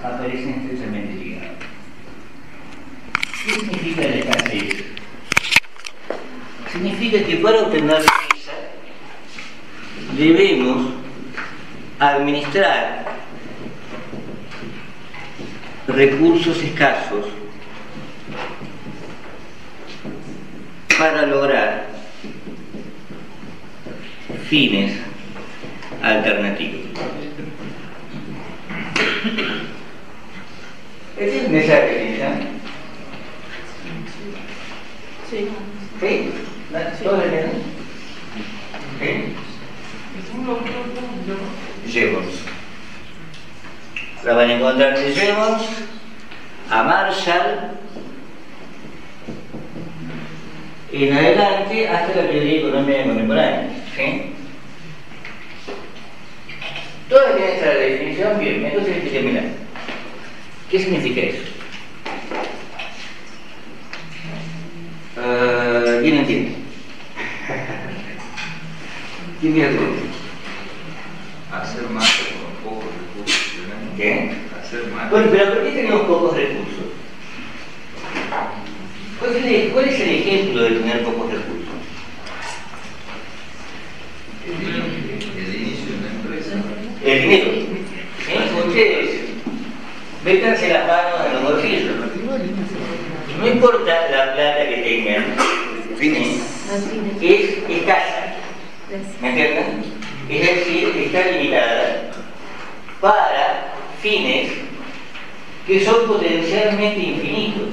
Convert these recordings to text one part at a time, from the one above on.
aparecen estrechamente ligados. ¿Qué significa la escasez? Significa que para obtener riqueza debemos administrar recursos escasos para lograr fines alternativos. ¿Entienden esa definición? Sí. ¿Sí? ¿Todos entienden? ¿Sí? Jevons. La van a encontrar de Jevons a Marshall en adelante hasta la teoría económica contemporánea. ¿Sí? Toda tiene esta definición, bien, entonces explíquenmela. ¿Qué significa eso? ¿Quién entiende? ¿Quién entiende? Hacer más con pocos recursos. ¿Qué? Hacer más. Bueno, pero ¿por qué tenemos pocos recursos? ¿Cuál es el ejemplo de tener pocos recursos? El inicio de una empresa. El dinero. ¿Sí? Ustedes métanse las manos en los bolsillos. No importa la plata que tengan, ¿sí? Es escasa. ¿Me entienden? Es decir, está limitada para fines que son potencialmente infinitos.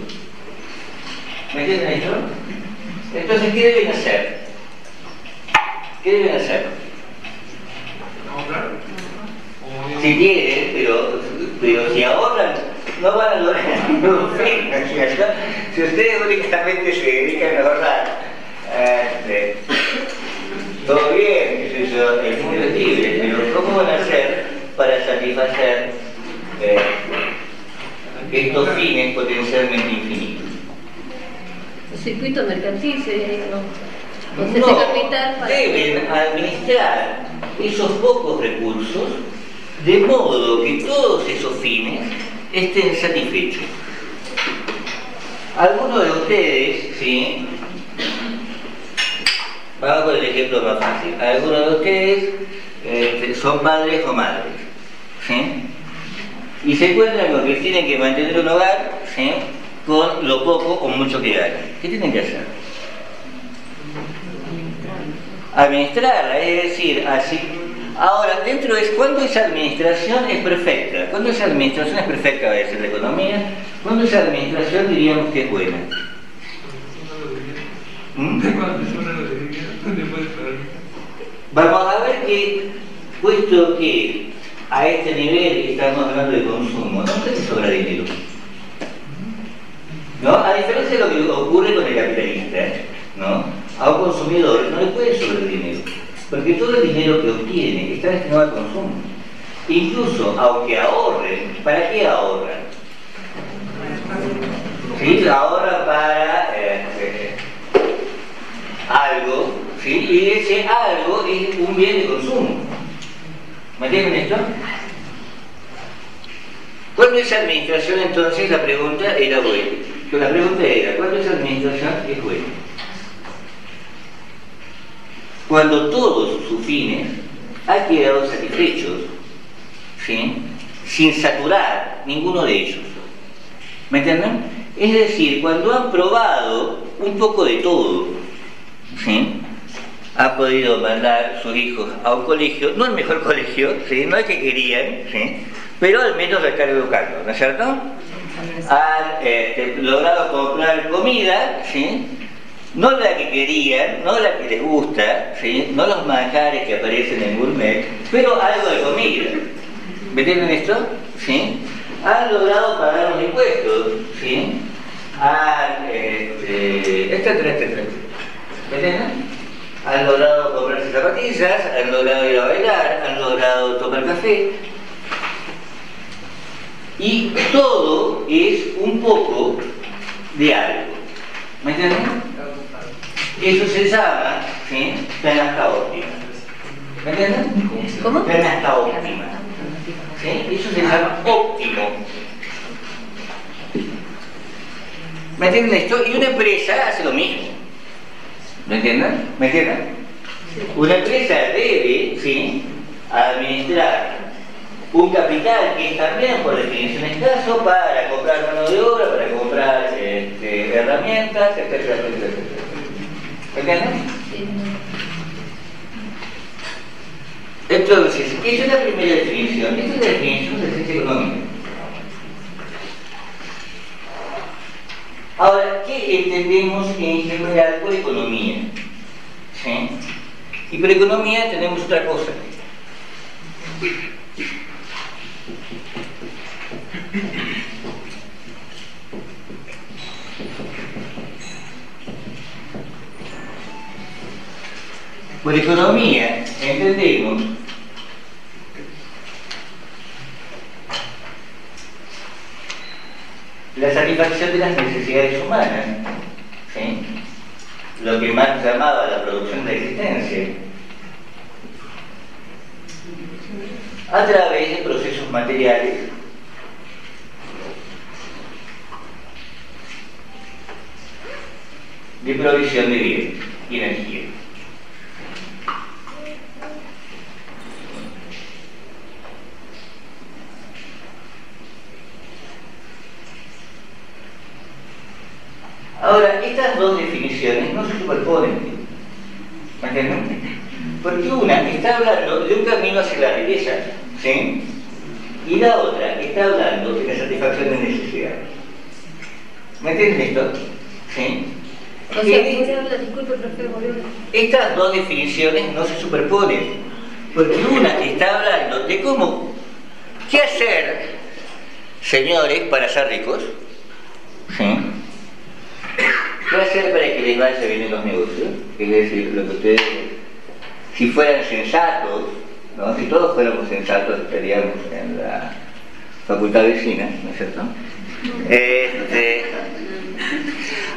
¿Me entienden esto? Entonces, ¿qué deben hacer? ¿Qué deben hacer? Si quieren, pero si ahorran, no van a lograr ningún fin, ¿no es cierto? Si ustedes únicamente se dedican a ahorrar, todo bien, qué sé yo, el mundo es libre, pero ¿cómo van a hacer para satisfacer estos fines potencialmente infinitos? El circuito mercantil sería, ¿no? No, capital para... deben administrar esos pocos recursos de modo que todos esos fines estén satisfechos. Algunos de ustedes, ¿sí? Vamos con el ejemplo más fácil. Algunos de ustedes son padres o madres, ¿sí? Y se encuentran con que tienen que mantener un hogar, ¿sí? Con lo poco o mucho que ganan. ¿Qué tienen que hacer? Administrarla, es decir, así. Ahora, dentro de ¿cuándo esa administración es perfecta? ¿Cuándo esa administración es perfecta? Va a decir la economía. ¿Cuándo esa administración diríamos que es buena? Vamos a ver que, puesto que a este nivel estamos hablando de consumo, no puede sobrar dinero. ¿No? A diferencia de lo que ocurre con el capitalista, ¿no? A un consumidor no le puede sobrar dinero, porque todo el dinero que obtiene está destinado al consumo. Incluso, aunque ahorren, ¿para qué ahorran? ¿Sí? Ahorran para algo, ¿sí? Y ese algo es un bien de consumo. ¿Me entienden esto? ¿Cuándo esa administración entonces la pregunta era buena? La pregunta era, ¿cuándo esa administración es buena? Cuando todos sus fines han quedado satisfechos, ¿sí? Sin saturar ninguno de ellos. ¿Me entienden? Es decir, cuando han probado un poco de todo, ¿sí? Han podido mandar sus hijos a un colegio, no el mejor colegio, ¿sí? No el que querían, ¿sí? Pero al menos lo están educando, ¿no es cierto? Han logrado comprar comida, ¿sí? No la que querían, no la que les gusta, ¿sí? No los manjares que aparecen en Gourmet, pero algo de comida. ¿Me entienden esto? ¿Sí? Han logrado pagar los impuestos, ¿sí? Han, etcétera. ¿Me entienden? Han logrado comprarse zapatillas, han logrado ir a bailar, han logrado tomar café. Y todo es un poco de algo. ¿Me entienden? Eso se llama, ¿sí? Canasta óptima. ¿Me entienden? ¿Cómo? Canasta óptima. ¿sí? Eso se llama óptimo. ¿Me entienden esto? Y una empresa hace lo mismo. ¿Me entienden? ¿Me entienden? Una empresa debe, ¿sí?, administrar un capital que es también por definición escaso para comprar mano de obra, para comprar herramientas, etcétera, etcétera, etcétera. ¿Me entienden? Sí. Entonces, esa es la primera definición. Esta es la definición de ciencia económica. Ahora, ¿qué entendemos en general por economía? ¿Sí? Y por economía tenemos otra cosa. Por economía entendemos la satisfacción de las necesidades humanas, ¿sí?, lo que Marx llamaba la producción de la existencia, a través de procesos materiales de provisión de bienes y energía. Ahora, estas dos definiciones no se superponen. ¿Me entienden? Porque una está hablando de un camino hacia la riqueza, ¿sí?, y la otra está hablando de la satisfacción de necesidades. ¿Me entienden esto? ¿Sí? O sea, ¿puede hablar? Disculpe, profe, volver. Estas dos definiciones no se superponen, porque una está hablando de cómo, qué hacer, señores, para ser ricos, ¿sí?, qué hacer para que les vaya bien en los negocios, es decir, lo que ustedes, si fueran sensatos, ¿no?, si todos fuéramos sensatos estaríamos en la Facultad de Cine, ¿no es cierto?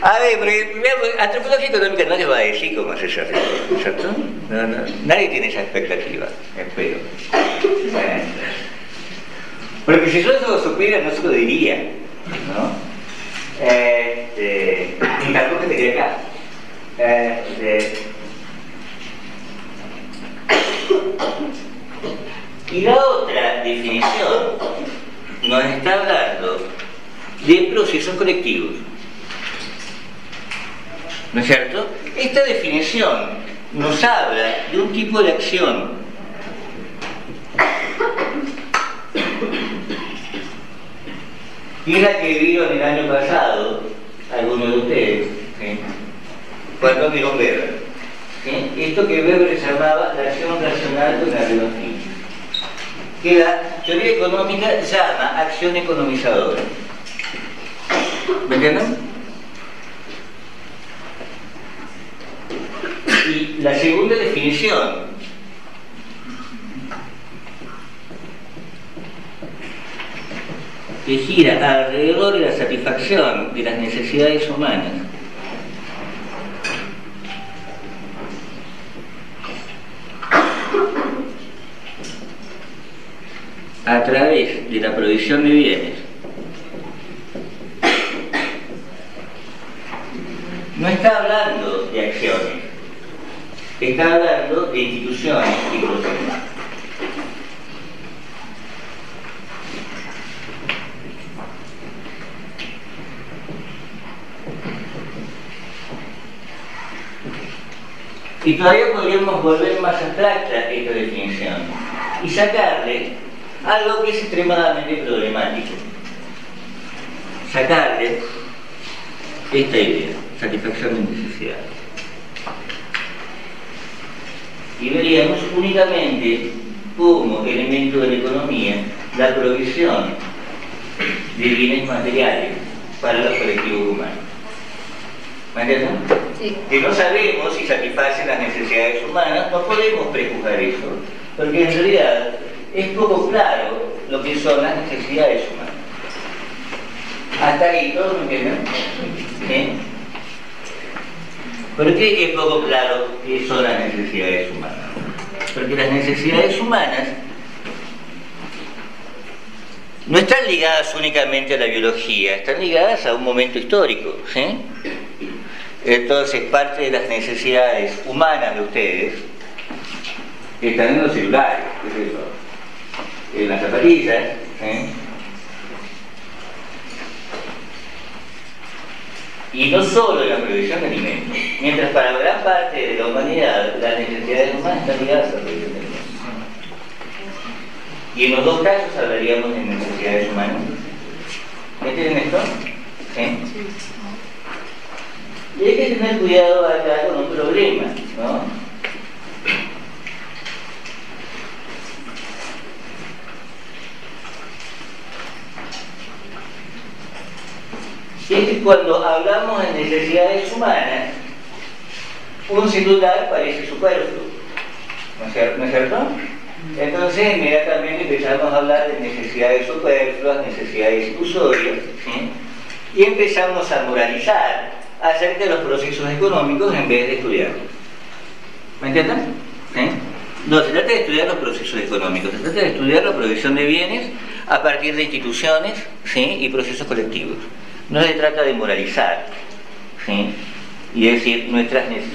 A ver, porque antropología económica no les va a decir cómo hacerse rico, ¿no es cierto? No, nadie tiene esa expectativa, espero. Porque si yo eso supiera, no se lo diría, ¿no? Ni tampoco estaría acá. Y la otra definición nos está hablando de procesos colectivos, ¿no es cierto? Esta definición nos habla de un tipo de acción y es la que vieron el año pasado algunos de ustedes, ¿sí?, cuando vieron Weber, ¿sí?, esto que Weber llamaba la acción racional con arreglo fin, que la teoría económica llama acción economizadora. ¿Me entienden? Y la segunda definición que gira alrededor de la satisfacción de las necesidades humanas a través de la provisión de bienes, no está hablando de acciones, está hablando de instituciones y procesos. Y todavía podríamos volver más abstracta esta definición y sacarle algo que es extremadamente problemático. Sacarle esta idea, satisfacción de necesidades. Y veríamos únicamente como elemento de la economía la provisión de bienes materiales para los colectivos humanos. ¿Me entienden? Sí. Que no sabemos si satisfacen las necesidades humanas, no podemos prejuzgar eso, porque en realidad es poco claro lo que son las necesidades humanas. Hasta ahí, ¿todos me entienden? ¿Sí? ¿Por qué es poco claro qué son las necesidades humanas? Porque las necesidades humanas no están ligadas únicamente a la biología, están ligadas a un momento histórico, ¿sí? Entonces, parte de las necesidades humanas de ustedes están en los celulares, ¿qué es eso? En las zapatillas, ¿sí? Y no solo en la provisión de alimentos, mientras para gran parte de la humanidad las necesidades humanas están ligadas a la provisión de alimentos. Y en los dos casos hablaríamos de necesidades humanas. ¿Entienden esto? ¿Sí? Y hay que tener cuidado acá con un problema, ¿no? Y es que cuando hablamos de necesidades humanas, un celular parece superfluo, ¿no es cierto? Entonces inmediatamente empezamos a hablar de necesidades superfluas, necesidades ilusorias, ¿sí? Y empezamos a moralizar acerca de los procesos económicos en vez de estudiarlos. ¿Me entienden? ¿Sí? No se trata de estudiar los procesos económicos, se trata de estudiar la provisión de bienes a partir de instituciones, ¿sí? Y procesos colectivos. No se trata de moralizar, ¿sí? Y decir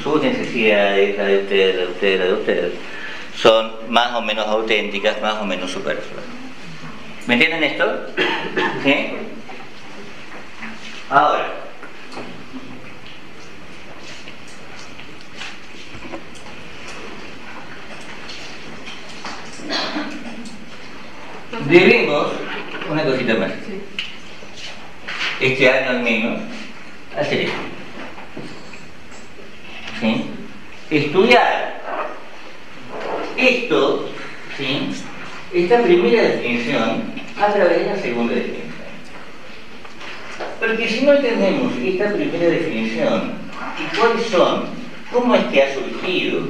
sus necesidades, la de usted, la de usted, la de usted, son más o menos auténticas, más o menos superfluas. ¿Me entienden esto? ¿Sí? Ahora, debemos, una cosita más, este año al menos, hacer esto. ¿Sí? Estudiar esto, ¿sí? Esta primera definición a través de la segunda definición. Porque si no entendemos esta primera definición y cuáles son, cómo es que ha surgido,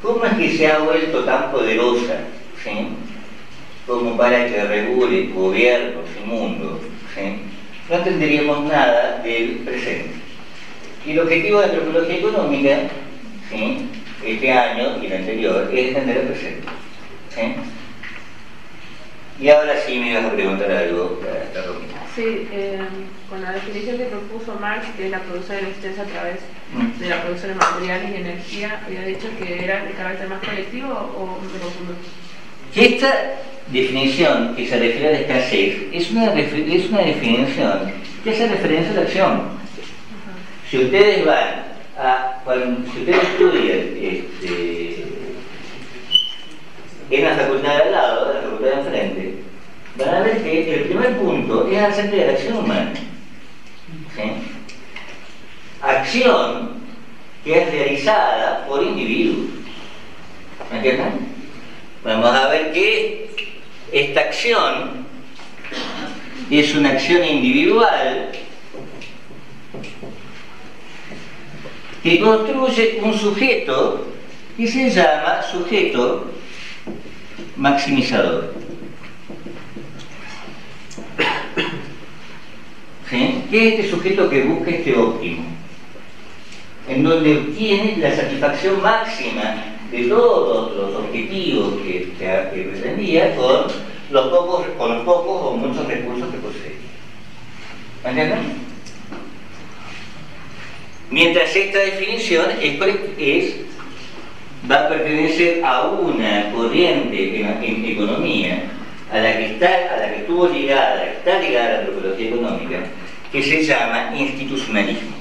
cómo es que se ha vuelto tan poderosa, ¿sí? Como para que regule gobiernos y mundo, ¿sí? No entenderíamos nada del presente. Y el objetivo de la antropología económica, ¿sí? Este año y el anterior, es entender el presente, ¿sí? Y ahora sí me ibas a preguntar algo, Romina. Sí, con la definición que propuso Marx, que es la producción de la existencia a través de la producción de materiales y energía, había dicho que era de carácter más colectivo o me confundo. Esta definición que se refiere a la escasez es una definición que hace referencia a la acción. Si ustedes van si ustedes estudian en la facultad de al lado, en la facultad de enfrente, van a ver que el primer punto es acerca de la acción humana, ¿sí? Acción que es realizada por individuos. ¿Me entienden? Vamos a ver que esta acción es una acción individual que construye un sujeto que se llama sujeto maximizador. ¿Sí? ¿Qué es este sujeto que busca este óptimo? En donde obtiene la satisfacción máxima de todos los objetivos que pretendía con los pocos o muchos recursos que posee. ¿Me entienden? Mientras esta definición va a pertenecer a una corriente en economía a la que estuvo ligada, está ligada a la antropología económica, que se llama institucionalismo.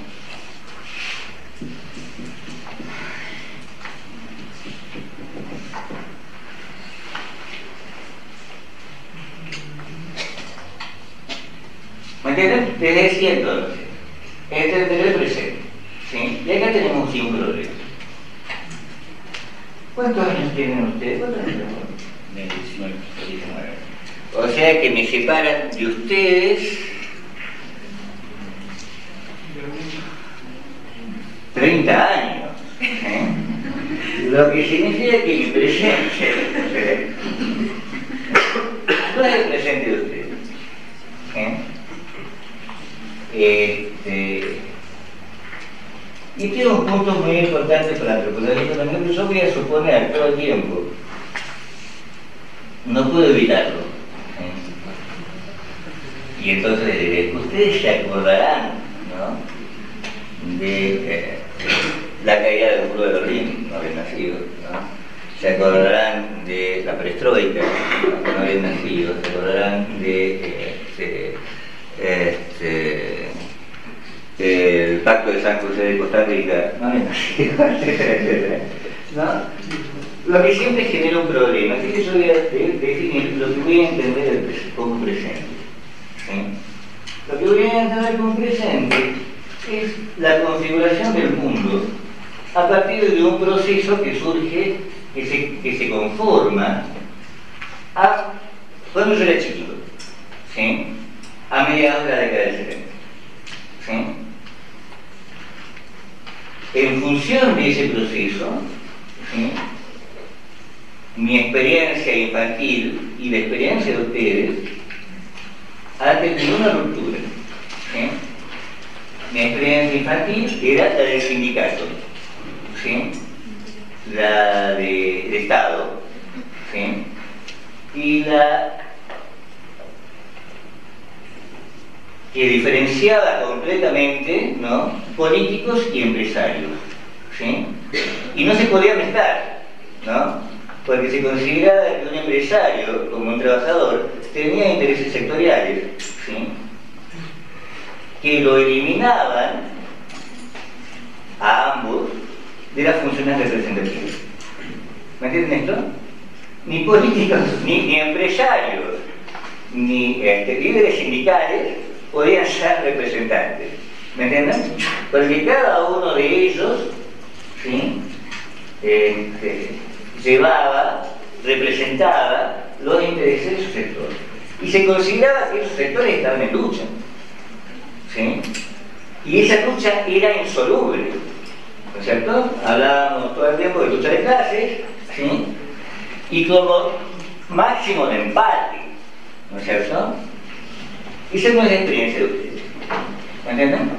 ¿Me entienden? Les decía entonces, entender el presente, ¿sí? Y acá tenemos un problema. ¿Cuántos años tienen ustedes? ¿Cuántos años tienen? 19. O sea que me separan de ustedes 30 años. ¿Eh? Lo que significa que mi presente, ¿cuál es el presente de ustedes? Y tiene un punto muy importante para la antropología económica que yo voy a suponer todo el tiempo. No puedo evitarlo. Y entonces ustedes se acordarán, ¿no?, de la caída del muro de Berlín, no habían nacido, ¿no? Se acordarán de la perestroika, no habían nacido, se acordarán de el pacto de San José de Costa Rica, no habían nacido, etcétera, etcétera, ¿no? Lo que siempre genera un problema, así que yo voy a definir lo que voy a entender como presente, ¿sí? Lo que voy a entender como presente es la configuración del mundo a partir de un proceso que surge, que se conforma cuando yo era chiquito, ¿sí?, a mediados de la década del 70, ¿sí? En función de ese proceso, ¿sí?, mi experiencia infantil y la experiencia de ustedes ha tenido una ruptura, ¿sí? Mi experiencia infantil era la del sindicato, ¿sí?, la de Estado, ¿sí?, y la que diferenciaba completamente, ¿no?, políticos y empresarios, ¿sí?, y no se podía mezclar, ¿no?, porque se consideraba que un empresario, como un trabajador, tenía intereses sectoriales, ¿sí?, que lo eliminaban a ambos de las funciones representativas. ¿Me entienden esto? Ni políticos, ni empresarios, ni líderes sindicales podían ser representantes. ¿Me entienden? Porque cada uno de ellos, ¿sí?, representaba los intereses de su sector. Y se consideraba que esos sectores estaban en lucha, ¿sí?, y esa lucha era insoluble, ¿no es cierto? Hablábamos todo el tiempo de lucha de clases, ¿sí?, y como máximo de empate, ¿no es cierto? Esa no es la experiencia de ustedes. ¿Me entienden?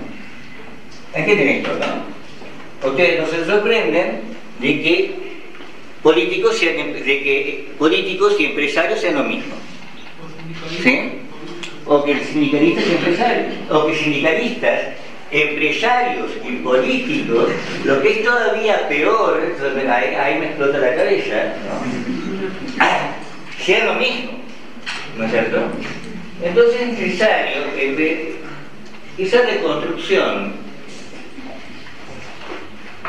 ¿Entienden esto, no? Ustedes no se sorprenden de que políticos y empresarios sean lo mismo, ¿sí? O que sindicalistas y empresarios, o que sindicalistas, empresarios y políticos, lo que es todavía peor, ahí me explota la cabeza, ¿no?, sean lo mismo, ¿no es cierto? Entonces es necesario esa reconstrucción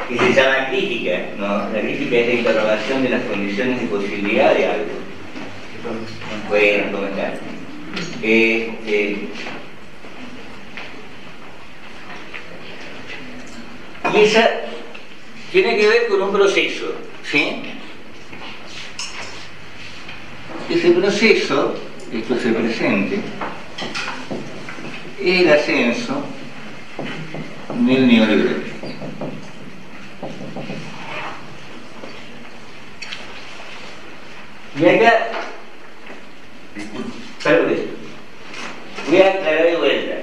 que se llama crítica, ¿no? La crítica es la interrogación de las condiciones de posibilidad de algo. Pueden comentar. Y esa tiene que ver con un proceso, ¿sí? Ese proceso, esto se presente, es el ascenso del neoliberalismo. Y acá, salgo de esto, voy a aclarar de vuelta.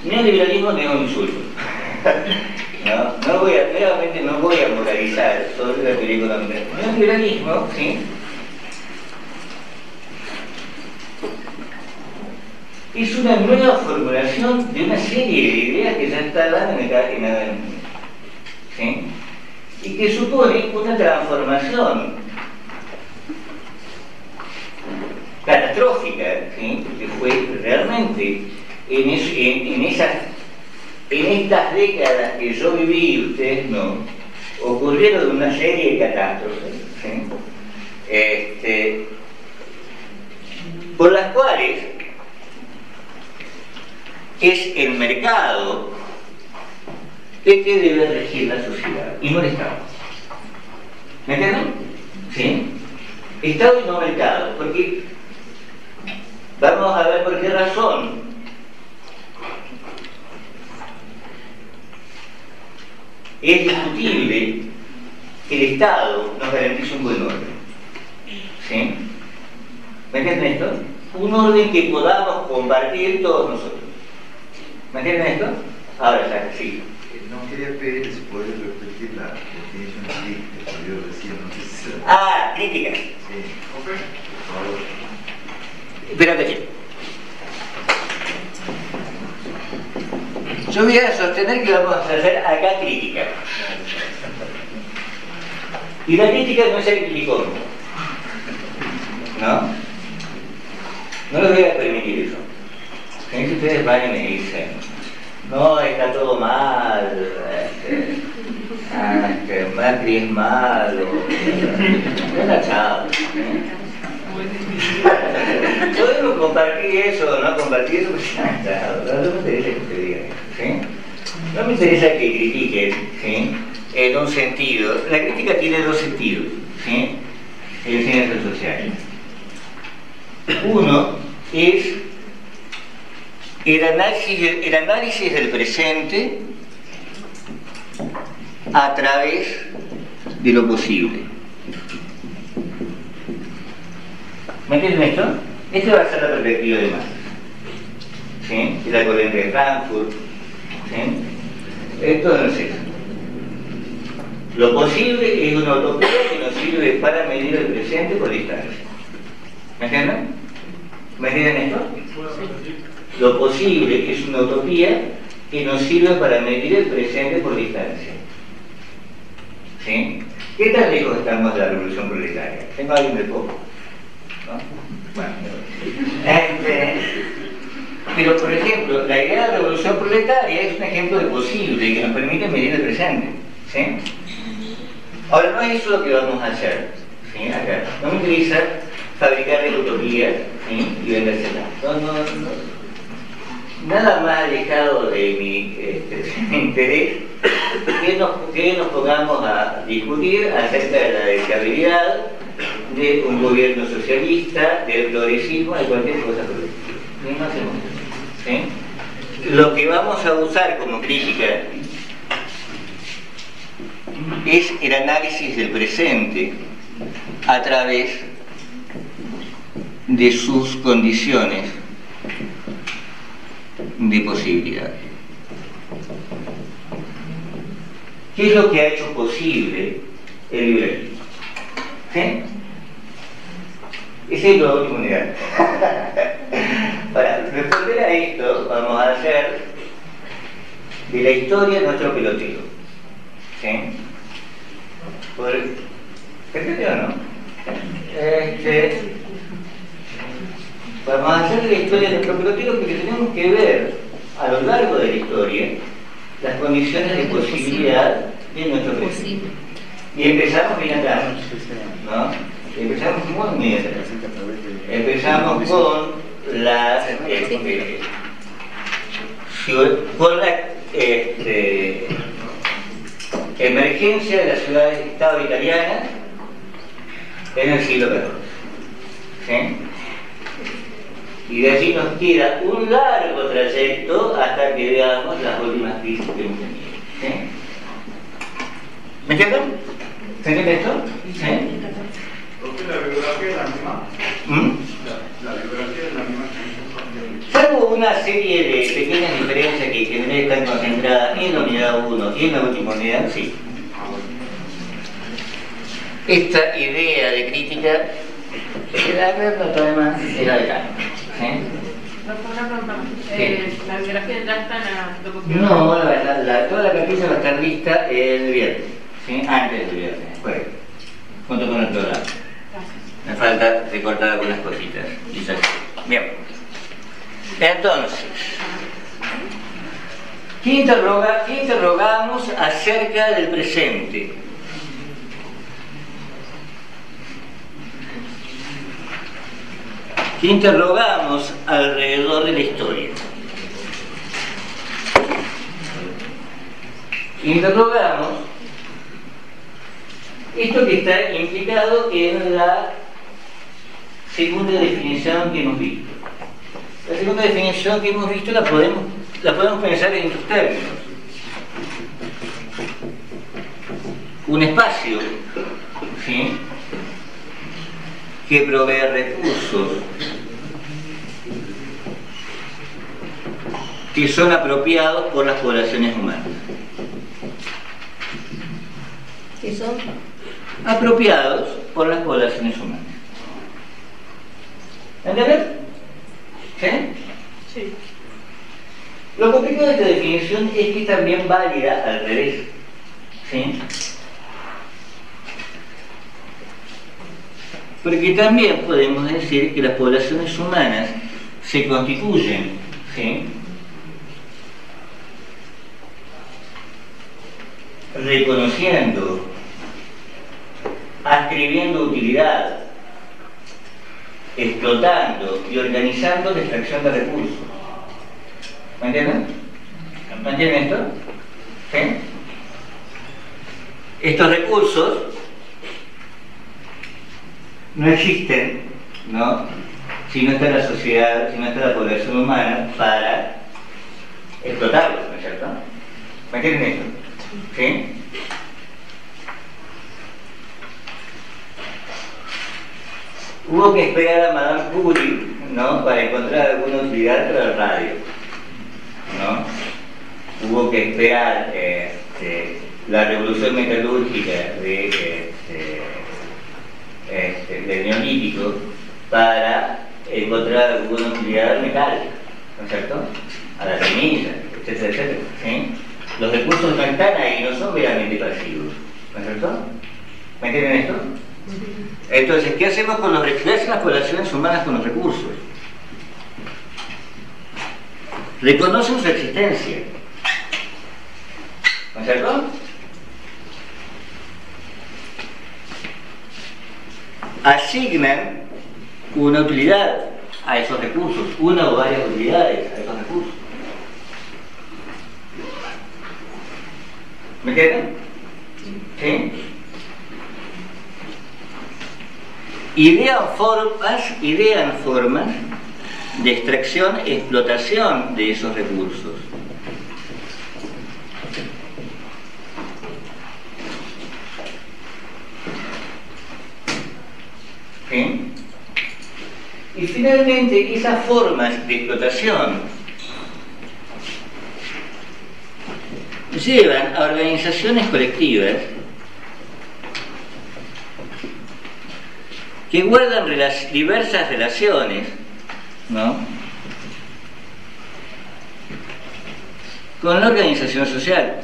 Neoliberalismo no es un insulto. Nuevamente no voy a moralizar sobre la teoría económica. Neoliberalismo, ¿sí?, es una nueva formulación de una serie de ideas que ya está dando en el mundo, ¿sí?, y que supone una transformación catastrófica, ¿sí?, que fue realmente en estas décadas que yo viví y ustedes no, ocurrieron una serie de catástrofes, ¿sí?, por las cuales es el mercado el que debe regir la sociedad y no el Estado. ¿Me entienden? ¿Sí? Estado y no mercado, porque vamos a ver por qué razón es discutible que el Estado nos garantice un buen orden. ¿Sí? ¿Me entienden esto? Un orden que podamos compartir todos nosotros. ¿Me entienden esto? Ahora ya, sí. No quería pedir si puedes repetir la definición crítica que yo decía, no sé si será. Ah, crítica. Sí. Ok. Por favor. Espérate aquí. yo voy a sostener que vamos a hacer acá crítica. Y la crítica no es el criticón, ¿no? No les voy a permitir eso. Si ustedes van y me dicen, no, está todo mal, Macri es malo, buena chao. Podemos compartir eso o no compartir eso, pues ya, no me interesa que ustedes digan eso, ¿sí? No me interesa que critiquen, ¿sí? En un sentido. La crítica tiene dos sentidos, ¿sí? En ciencias sociales. Uno es el análisis del presente a través de lo posible. ¿Me entienden esto? Esta va a ser la perspectiva de Marx, ¿sí? Y la corriente de Frankfurt, ¿sí? Esto no es eso. Lo posible es una utopía que nos sirve para medir el presente por distancia. ¿Me entienden? ¿Me entienden esto? Lo posible es una utopía que nos sirve para medir el presente por distancia. ¿Sí? ¿Qué tan lejos estamos de la revolución proletaria? ¿Tengo a alguien de poco? ¿No? Bueno, pero por ejemplo, la idea de la revolución proletaria es un ejemplo de posible que nos permite medir el presente. ¿Sí? Ahora, no es eso lo que vamos a hacer. ¿Sí? Acá. No me interesa fabricar utopías, ¿sí? Y vendérselas. Nada más alejado de mi interés que nos pongamos a discutir acerca de la deseabilidad de un gobierno socialista, del progresismo, de cualquier cosa progresista. No hacemos eso, ¿sí? Lo que vamos a usar como crítica es el análisis del presente a través de sus condiciones de posibilidad. ¿Qué es lo que ha hecho posible el liberalismo? ¿Sí? Ese es lo último nivel. Para responder a esto, vamos a hacer de la historia nuestro peloteo. ¿Sí? ¿Perfecto o no? Vamos a hacer de la historia de nuestro peloteo porque tenemos que ver a lo largo de la historia las condiciones de posibilidad de nuestro presente. Y empezamos bien atrás, ¿no? Empezamos muy bien atrás. Empezamos con la emergencia de las ciudades-estado italianas en el siglo XIV. ¿Sí? Y de allí nos queda un largo trayecto hasta que veamos las últimas crisis que hemos tenido. ¿Sí? ¿Me entienden? ¿Se entiende esto? ¿Sí? Porque la biografía es la misma. La biografía es la misma. Salvo una serie de pequeñas diferencias que tendrían que estar concentradas en la unidad 1 y en la última unidad, sí. Esta idea de crítica, además, es la de Kant. ¿La biografía ya está en la fotocopia? No, toda la cartilla va a estar lista el viernes, ¿sí? Antes del viernes, jueves, junto con el programa. Me falta recortar algunas cositas. Bien. Entonces, ¿qué interrogamos acerca del presente? ¿Qué interrogamos alrededor de la historia? Interrogamos esto que está implicado en la segunda definición que hemos visto. La segunda definición que hemos visto la podemos pensar en estos términos. Un espacio, ¿sí?, que provee recursos que son apropiados por las poblaciones humanas. ¿Qué son? Apropiados por las poblaciones humanas. ¿Entienden? ¿Sí? Sí. Lo complicado de esta definición es que es también válida al revés. ¿Sí? Porque también podemos decir que las poblaciones humanas se constituyen, ¿sí?, reconociendo, adscribiendo utilidad, explotando y organizando la extracción de recursos. ¿Me entienden? ¿Me entienden esto? ¿Sí? Estos recursos no existen, ¿no?, si no está la sociedad, si no está la población humana para explotarlos, ¿no es cierto? ¿Me entienden esto? ¿Sí? Hubo que esperar a Madame Curie, ¿no?, para encontrar alguna utilidad para el radio, ¿no? Hubo que esperar la revolución metalúrgica del Neolítico para encontrar alguna utilidad al metal, ¿no es cierto?, a la ceniza, etcétera, etcétera, ¿sí? Los recursos no están ahí, no son meramente pasivos, ¿no es cierto? ¿Me entienden esto? Entonces, ¿qué hacemos con qué hacen las poblaciones humanas con los recursos? Reconocen su existencia, ¿no es cierto? Asignan una utilidad a esos recursos, una o varias utilidades a esos recursos. ¿Me entienden? ¿Sí? Idean formas de extracción e explotación de esos recursos. ¿Sí? Y finalmente, esas formas de explotación llevan a organizaciones colectivas que guardan diversas relaciones, ¿no?, con la organización social.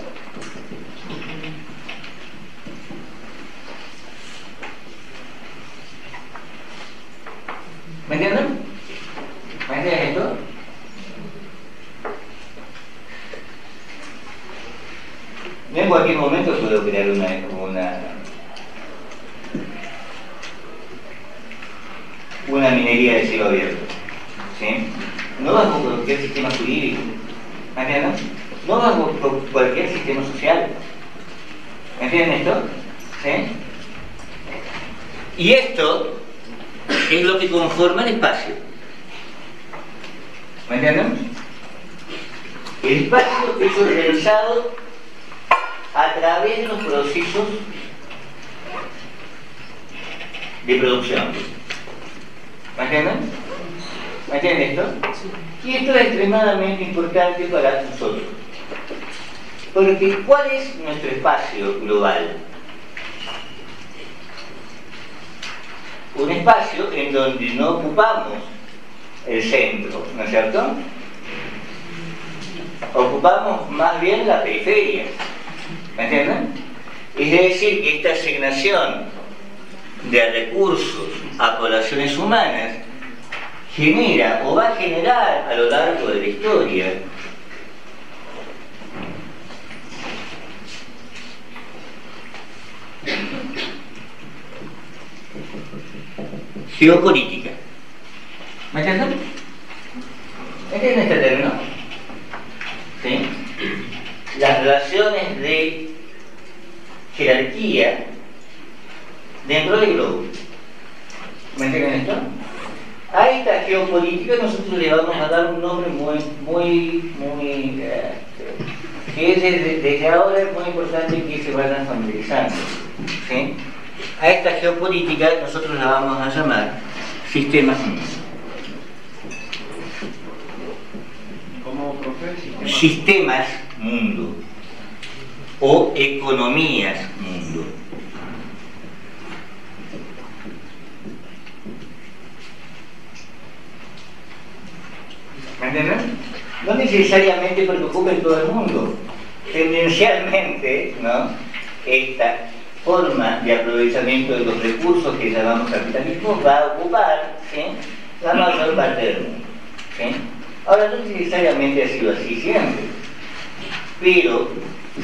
¿Me entienden? ¿Me entienden esto? No en cualquier momento puedo crear una minería de cielo abierto, ¿sí? No bajo cualquier sistema jurídico, ¿me entienden? No bajo cualquier sistema social, ¿me entienden esto? ¿Sí? Y esto es lo que conforma el espacio, ¿me entienden? El espacio es organizado a través de los procesos de producción. ¿Me entienden? ¿Me entienden esto? Y esto es extremadamente importante para nosotros. Porque ¿cuál es nuestro espacio global? Un espacio en donde no ocupamos el centro, ¿no es cierto? Ocupamos más bien la periferia. ¿Me entienden? Es decir, que esta asignación de recursos a poblaciones humanas genera o va a generar a lo largo de la historia geopolítica. ¿Me entienden? ¿Entienden este término? ¿Sí? Las relaciones de jerarquía dentro del globo. ¿Me entienden esto? A esta geopolítica nosotros le vamos a dar un nombre que es desde ahora es muy importante que se vayan familiarizando, ¿sí? A esta geopolítica nosotros la vamos a llamar sistemas mundos. ¿Cómo, profe? Sistemas mundo o economías mundo. ¿Me entienden? no necesariamente porque ocupen todo el mundo. Tendencialmente, ¿no?, esta forma de aprovechamiento de los recursos que llamamos capitalismo va a ocupar, ¿sí?, la mayor parte del mundo, ¿sí? Ahora, no necesariamente ha sido así siempre, pero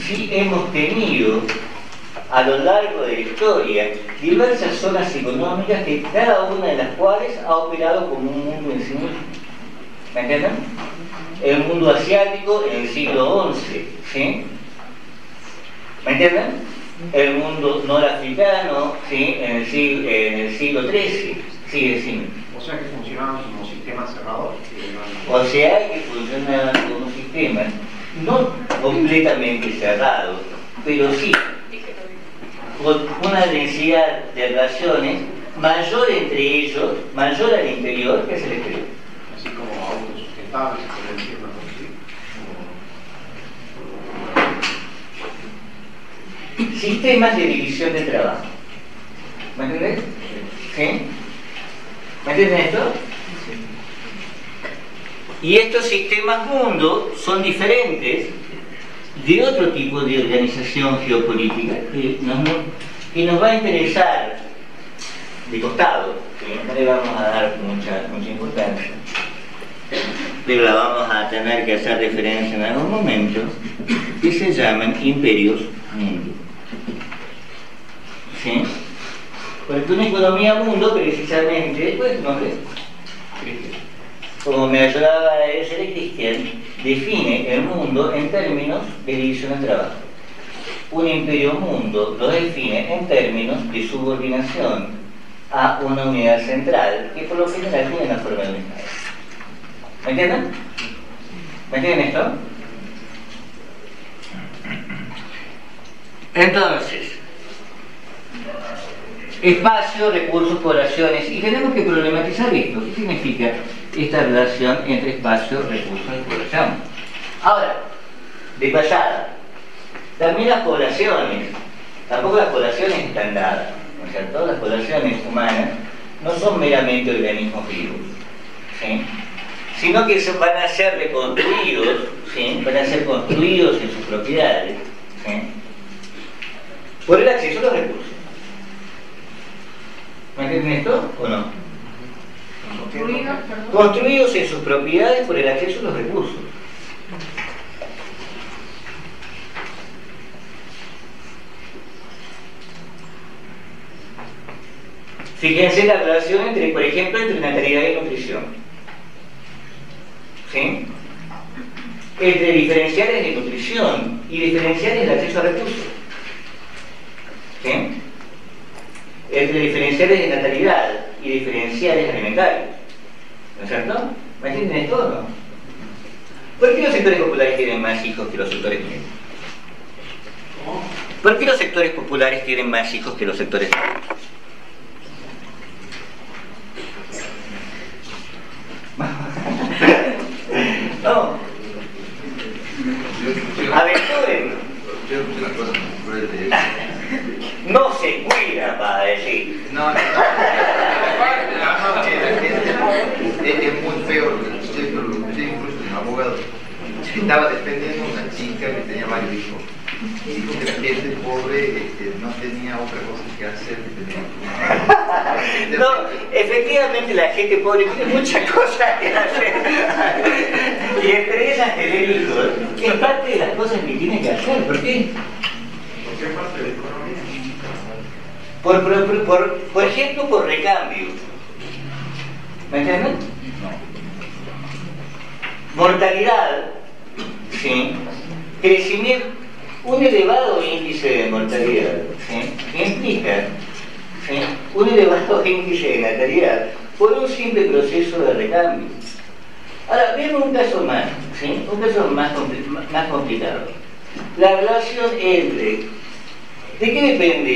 sí hemos tenido a lo largo de la historia diversas zonas económicas que cada una de las cuales ha operado como un mundo en sí mismo. ¿Me entienden? El mundo asiático en el siglo XI, ¿sí? ¿Me entienden? El mundo norafricano, ¿sí?, en el siglo XIII, sigue siendo. O sea que funcionaban como sistemas cerrados. O sea que funcionaban como sistemas no completamente cerrados, pero sí con una densidad de relaciones mayor entre ellos, mayor al interior que hacia el exterior. Así como autosustentables, se puede decir, ¿no? Sistemas de división de trabajo. ¿Me entendés? ¿Sí? ¿Me entienden esto? Y estos sistemas mundo son diferentes de otro tipo de organización geopolítica que nos va a interesar de costado, que no le vamos a dar mucha importancia, pero la vamos a tener que hacer referencia en algún momento, que se llaman imperios mundo. ¿Sí? Porque una economía mundo precisamente, pues no es, como me ayudaba a decir Cristian, define el mundo en términos de división de trabajo. Un imperio mundo lo define en términos de subordinación a una unidad central que por lo general tiene la forma de un Estado. ¿Me entienden? ¿Me entienden esto? Entonces, espacio, recursos, poblaciones, y tenemos que problematizar esto. ¿Qué significa esta relación entre espacio, recursos y población? Ahora, de pasada, también las poblaciones, tampoco las poblaciones están dadas, ¿no es cierto? Las poblaciones humanas no son meramente organismos vivos, ¿sí?, sino que van a ser reconstruidos, ¿sí?, van a ser construidos en sus propiedades, ¿sí?, por el acceso a los recursos. ¿Me entienden esto o no? Construidos en sus propiedades por el acceso a los recursos. Fíjense la relación entre, por ejemplo, entre natalidad y nutrición. ¿Sí? Entre diferenciales de nutrición y diferenciales de acceso a recursos. ¿Sí? Entre diferenciales de natalidad y diferenciales alimentarios. ¿No es cierto? ¿Me entienden esto o no? ¿Por qué los sectores populares tienen más hijos que los sectores medios? ¿Por qué los sectores populares tienen más hijos que los sectores medios? No. Aventuren. Yo escuché una cosa muy cruel de eso. No se cuida para decir. No, es muy feo lo que escuché, pero lo escuché incluso de un abogado que estaba defendiendo a una chica que tenía varios hijos y dijo que la gente pobre no tenía otra cosa que hacer que tener. No, efectivamente la gente pobre tiene muchas cosas que hacer y entre ellas tener hijos, que es parte de las cosas que tiene que hacer. ¿Por qué? Porque es parte de la economía. Por ejemplo, por recambio. ¿Me entienden? Mortalidad, ¿sí? Crecimiento, un elevado índice de mortalidad, ¿sí?, que implica, ¿sí?, un elevado índice de natalidad por un simple proceso de recambio. Ahora, veamos un caso más, ¿sí?, un caso más complicado. La relación entre... ¿De qué depende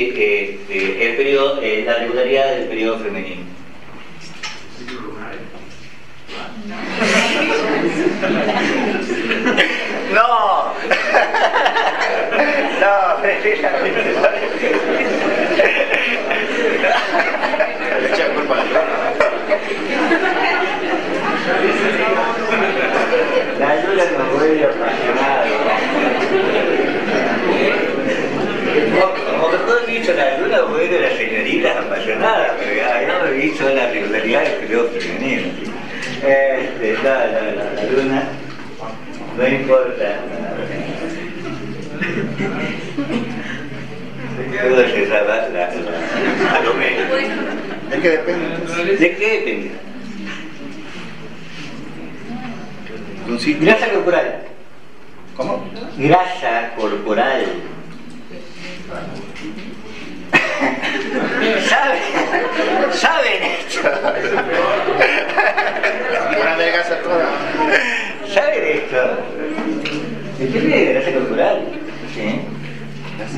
el periodo, la regularidad del periodo femenino? Ciclo lunar. No, no, precisamente. Le echa culpa a la luna. La luna No importa. Todo se salva a lo menos. ¿De qué depende? ¿De qué depende? Entonces, Grasa corporal. ¿cómo? Grasa corporal. ¿Saben esto? Una delgaza toda. ¿Saben esto? Depende de grasa corporal. ¿Sí?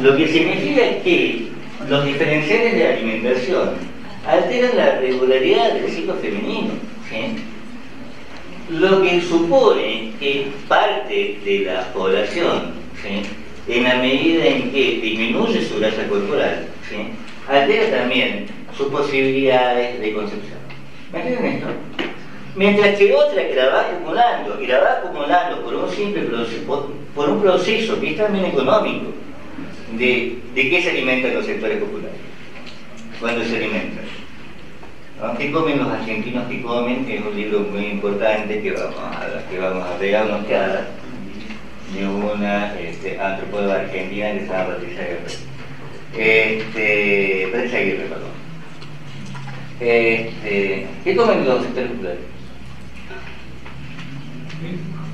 Lo que significa es que los diferenciales de alimentación alteran la regularidad del ciclo femenino. ¿Sí? Lo que supone que parte de la población, ¿sí?, en la medida en que disminuye su grasa corporal, ¿sí?, altera también sus posibilidades de concepción. ¿Me entienden esto? Mientras que otra que la va acumulando, y la va acumulando por un simple proceso, por un proceso que es también económico, de qué se alimentan los sectores populares, cuando se alimentan. ¿No? ¿Qué comen los argentinos que comen? Es un libro muy importante que vamos a pegar una ojeada de una antropóloga argentina que se llama Patricia Aguirre. Patricia Aguirre, perdón. ¿Qué comen los sectores populares?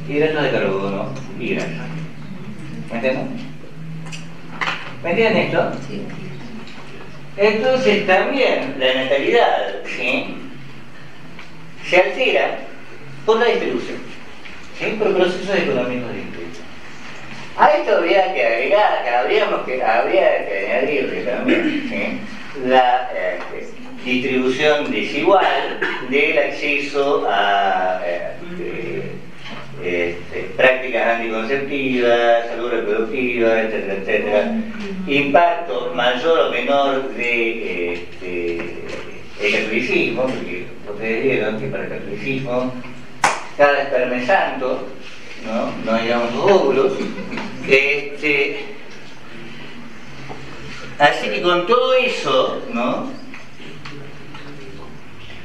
Hidratos de carbono y grasa. ¿Me entienden? ¿Me entienden esto? Sí. Entonces también la natalidad, ¿sí?, se altera por la distribución, ¿sí?, por procesos económicos de distribución. A esto habría que agregar, habría que añadirle también, ¿sí?, la distribución desigual del acceso a prácticas anticonceptivas, salud reproductiva, etcétera, etcétera. Impacto mayor o menor de el catolicismo, porque ustedes vieron que para el catolicismo cada esperma es santo, no digamos los óvulos. Así que con todo eso,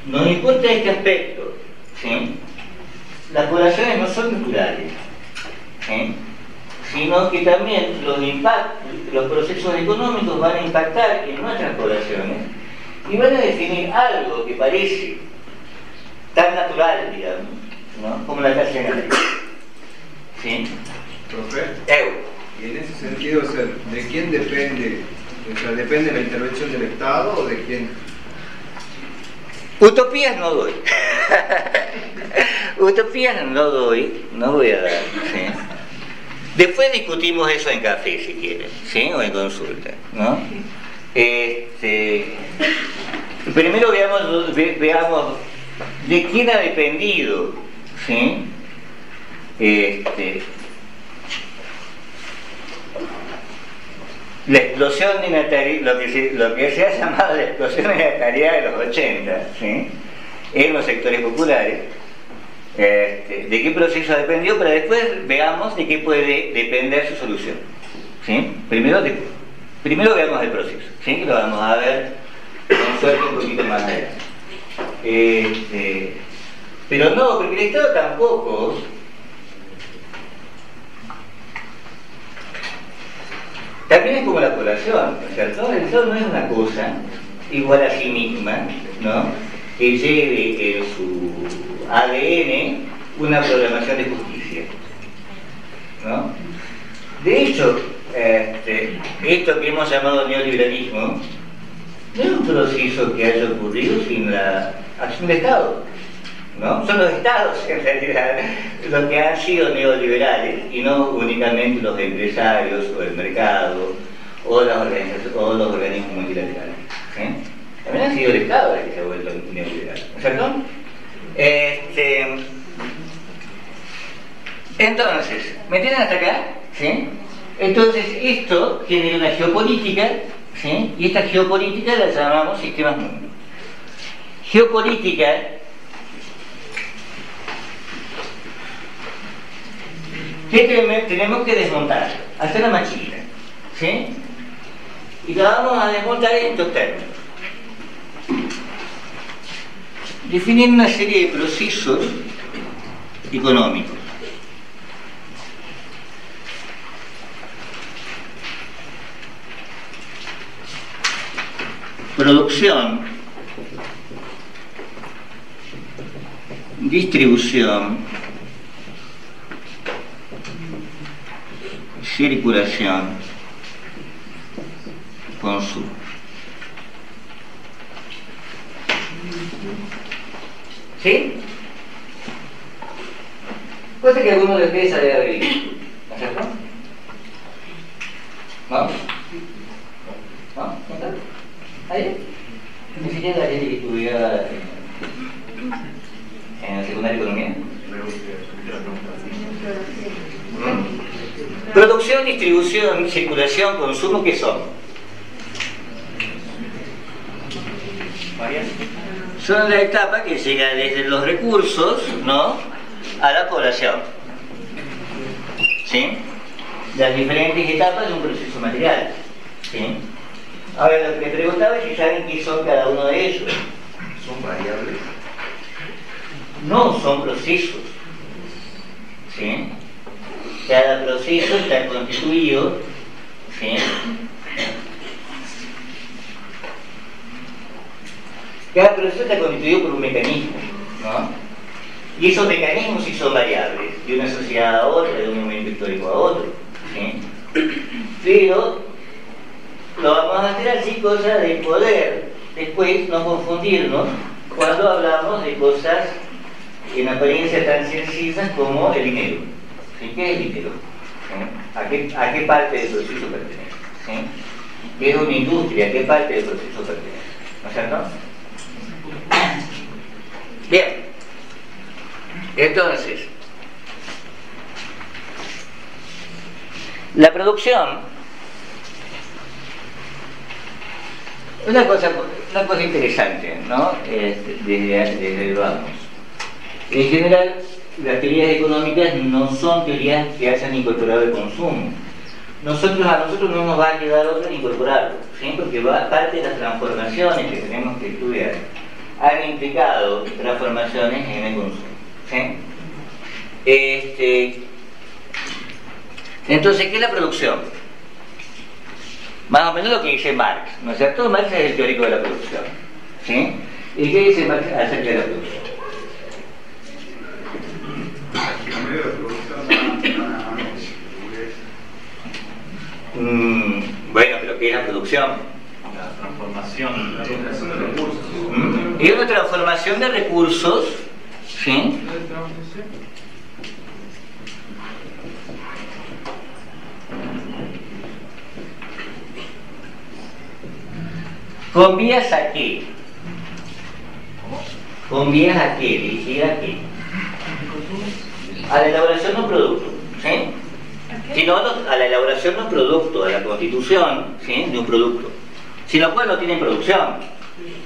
nos importa este aspecto, ¿sí? Las poblaciones no son naturales, ¿sí?, sino que también los procesos económicos van a impactar en nuestras poblaciones y van a definir algo que parece tan natural, digamos, ¿no?, como la tasa de natalidad. ¿Sí? Profe, Eu. y en ese sentido, o sea, ¿de quién depende? O sea, ¿depende de la intervención del Estado o de quién? Utopías no doy. Utopías no doy, no voy a dar. ¿Sí? Después discutimos eso en café, si quieren, ¿sí?, o en consulta, ¿no? Primero veamos de quién ha dependido, ¿sí?, la explosión de natalidad, lo que se ha llamado la explosión de natalidad de los 80, ¿sí?, en los sectores populares. De qué proceso ha dependido, pero después veamos de qué puede depender su solución, ¿sí? Primero veamos el proceso, ¿sí?, que lo vamos a ver con suerte un poquito más adelante. Pero no, porque el Estado tampoco también es como la población, ¿cierto? El Estado no es una cosa igual a sí misma, ¿no?, que lleve en su ADN una programación de justicia, ¿no? De hecho, esto que hemos llamado neoliberalismo no es un proceso que haya ocurrido sin la acción del Estado, ¿no? Son los Estados, en realidad, los que han sido neoliberales y no únicamente los empresarios o el mercado o las organizaciones o los organismos multilaterales, ¿sí? También ha sido el Estado el que se ha vuelto neoliberal, ¿no es cierto? Entonces, ¿me entienden hasta acá? ¿Sí? Entonces, esto genera una geopolítica, ¿sí?, y esta geopolítica la llamamos sistemas mundo. Geopolítica que tenemos que desmontar, hacerla más chiquita, ¿sí? Y la vamos a desmontar en estos términos. Definir una serie de procesos económicos, producción, distribución, circulación, consumo. ¿Sí? Cosa que alguno de ustedes sabe haber visto, ¿no es cierto? ¿Vamos? ¿No? ¿No está? ¿Ahí? Ni siquiera la gente que estudiaba en la secundaria economía. Producción, distribución, circulación, consumo, ¿qué son? Son la etapa que llega desde los recursos, ¿no?, a la población. ¿Sí? Las diferentes etapas de un proceso material. ¿Sí? Ahora, lo que me preguntaba es si saben qué son cada uno de ellos. ¿Son variables? No, son procesos. ¿Sí? Cada proceso está constituido, ¿sí?, cada proceso está constituido por un mecanismo, ¿no? Y esos mecanismos sí son variables, de una sociedad a otra, de un momento histórico a otro, ¿sí? Pero lo vamos a hacer así, cosa de poder después no confundirnos cuando hablamos de cosas en apariencia tan sencillas como el dinero. ¿Sí? ¿Qué es el dinero? ¿Sí? ¿A qué parte del proceso pertenece? ¿Sí? ¿Qué es una industria? ¿A qué parte del proceso pertenece? ¿No es cierto? Bien, entonces, la producción, una cosa interesante, ¿no? Desde lo vamos. En general, las teorías económicas no son teorías que hayan incorporado el consumo. A nosotros no nos va a quedar otra ni incorporarlo, ¿sí? Porque parte de las transformaciones que tenemos que estudiar han implicado transformaciones en el consumo, ¿sí? Entonces, ¿qué es la producción? Más o menos lo que dice Marx, ¿no es cierto? Marx es el teórico de la producción, ¿sí? ¿Y qué dice Marx acerca de la producción? Bueno, pero ¿qué es la producción? La transformación de recursos. Es una transformación de recursos, ¿sí? ¿Con vías a qué? ¿Con vías a qué? ¿Dirigida a qué? A la elaboración de un producto, ¿sí? Sino a la elaboración de un producto, a la constitución, ¿sí?, de un producto. Sin lo cual no tienen producción,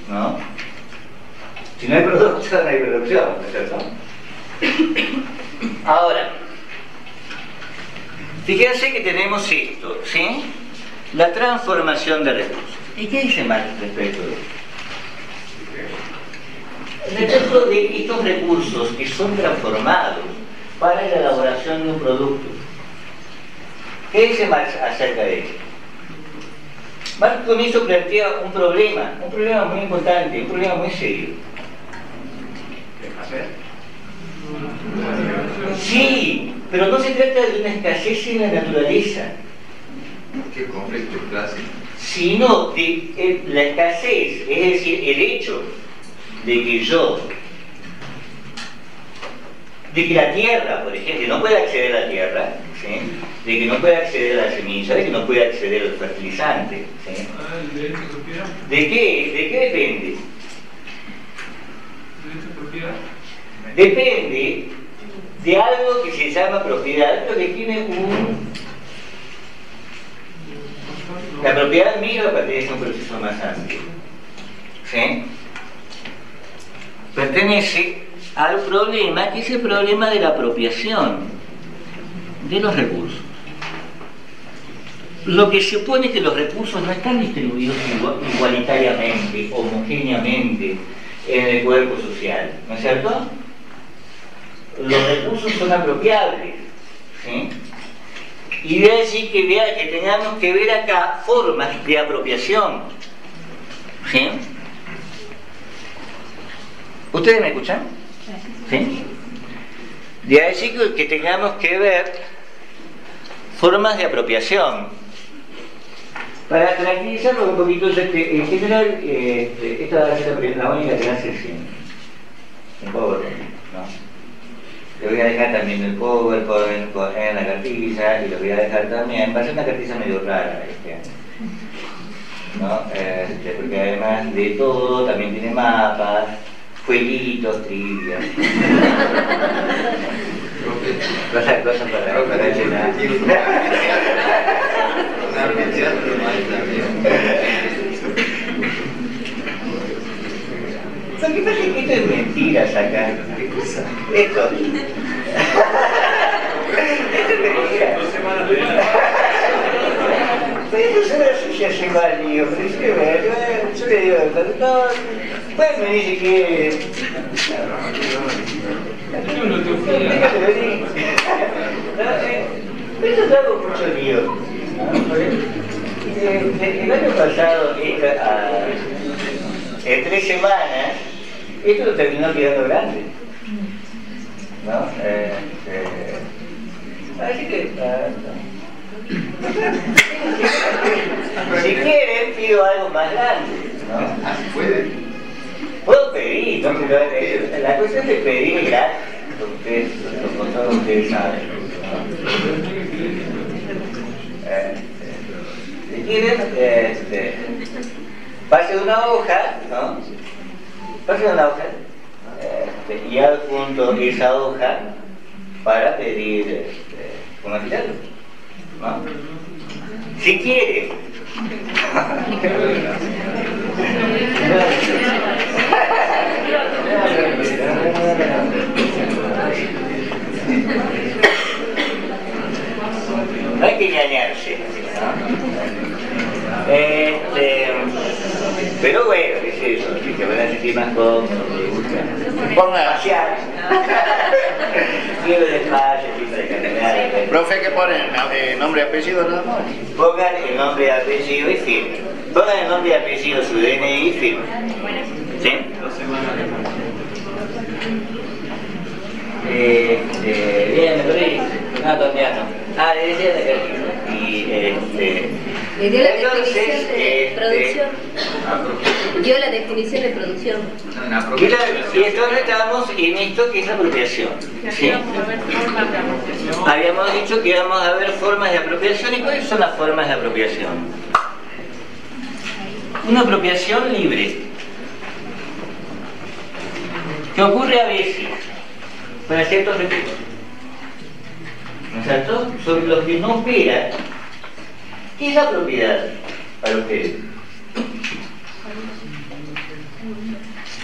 ¿no? Si no hay producción, no hay producción, ¿no es cierto? Ahora, fíjense que tenemos esto, ¿sí? La transformación de recursos. ¿Y qué dice Marx respecto de esto? Respecto de estos recursos que son transformados para la elaboración de un producto. ¿Qué dice Marx acerca de esto? Marx con eso plantea un problema muy importante, un problema muy serio. Sí, pero no se trata de una escasez en la naturaleza. ¿Qué conflicto de clase? Sino de la escasez, es decir, el hecho de que la tierra, por ejemplo, no puede acceder a la tierra, ¿sí?, de que no puede acceder a la semilla, de que no puede acceder al fertilizante, ¿sí? ¿De qué depende? Depende de algo que se llama propiedad, pero que tiene la propiedad misma pertenece a un proceso más amplio, ¿sí? Pertenece al problema, que es el problema de la apropiación de los recursos. Lo que se supone que los recursos no están distribuidos igualitariamente, homogéneamente en el cuerpo social, ¿no es cierto? Los recursos son apropiables, ¿sí? Y de allí que tengamos que ver acá formas de apropiación, ¿Sí? ¿Ustedes me escuchan? ¿Sí? De allí que tengamos que ver formas de apropiación. Para tranquilizarnos un poquito, en general, esta va a ser la única clase sin PowerPoint, ¿no? Le voy a dejar también el PowerPoint en la cartilla y lo voy a dejar también. Va a ser una cartilla medio rara este año, ¿no? Porque además de todo también tiene mapas, jueguitos, trivias. Cosas para llenar. Lo que pasa es que esto es mentira sacar. Esto es mentira. Pero eso no se hace mal, digo, pero yo le digo, no, pues me dice que... Eso es algo mucho lío. El año pasado, en 3 semanas, esto lo terminó quedando grande, ¿no? Así que... si quieren, pido algo más grande, ¿no? ¿Así puede? Puedo pedir, ¿no? Pero la cuestión de pedir es gratis, como todos ustedes saben, ¿no? Si quieren, pase una hoja, ¿no? Pase una hoja y adjunto esa hoja para pedir un afiliado, ¿no? Si quiere. No hay que engañarse, ¿no? Pero bueno, ¿qué es eso? Si se van a sentir más cómodos, pongan pasear. Quiero despacio, sin caminar. Profe, ¿qué ponen? ¿Nombre y apellido nada más? Pongan el nombre, apellido y firme. Pongan el nombre, apellido, su DNI y firme. ¿Sí? Bien, me perdí. No, todavía no. Le decía de cartilla. Le dio la definición de producción. Dio la definición de producción. Y entonces estábamos en esto que es apropiación. ¿Sí? Habíamos dicho que íbamos a ver formas de apropiación. ¿Y cuáles son las formas de apropiación? Una apropiación libre, que ocurre a veces para ciertos recursos, ¿no es cierto?, sobre los que no opera. ¿Qué es la propiedad para ustedes?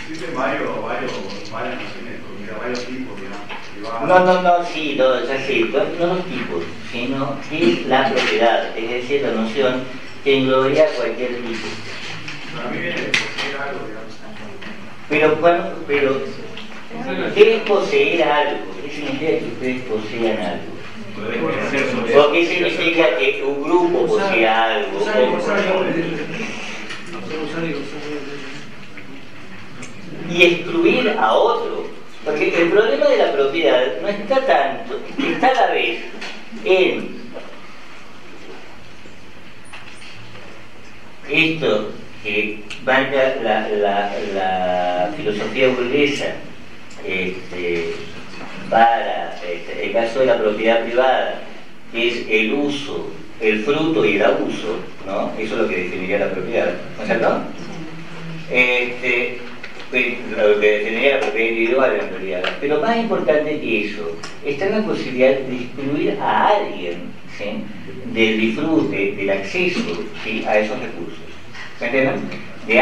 Existen varios tipos, digamos. No, sí, ya sé, no los tipos, sino qué es la propiedad, es decir, la noción que englobaría cualquier tipo. Para mí viene de poseer algo, digamos. Pero, ¿qué es poseer algo? ¿Qué significa que ustedes posean algo? ¿O qué significa que un grupo posea algo? Y excluir a otro. Porque el problema de la propiedad no está tanto, está a la vez en esto que marca la filosofía burguesa para el caso de la propiedad privada, que es el uso, el fruto y el abuso, ¿no? Eso es lo que definiría la propiedad, ¿no es cierto? Lo que definiría la propiedad individual en realidad. Pero más importante que eso, está en la posibilidad de excluir a alguien, ¿sí?, del disfrute, del acceso, ¿sí?, a esos recursos. ¿Me entienden? De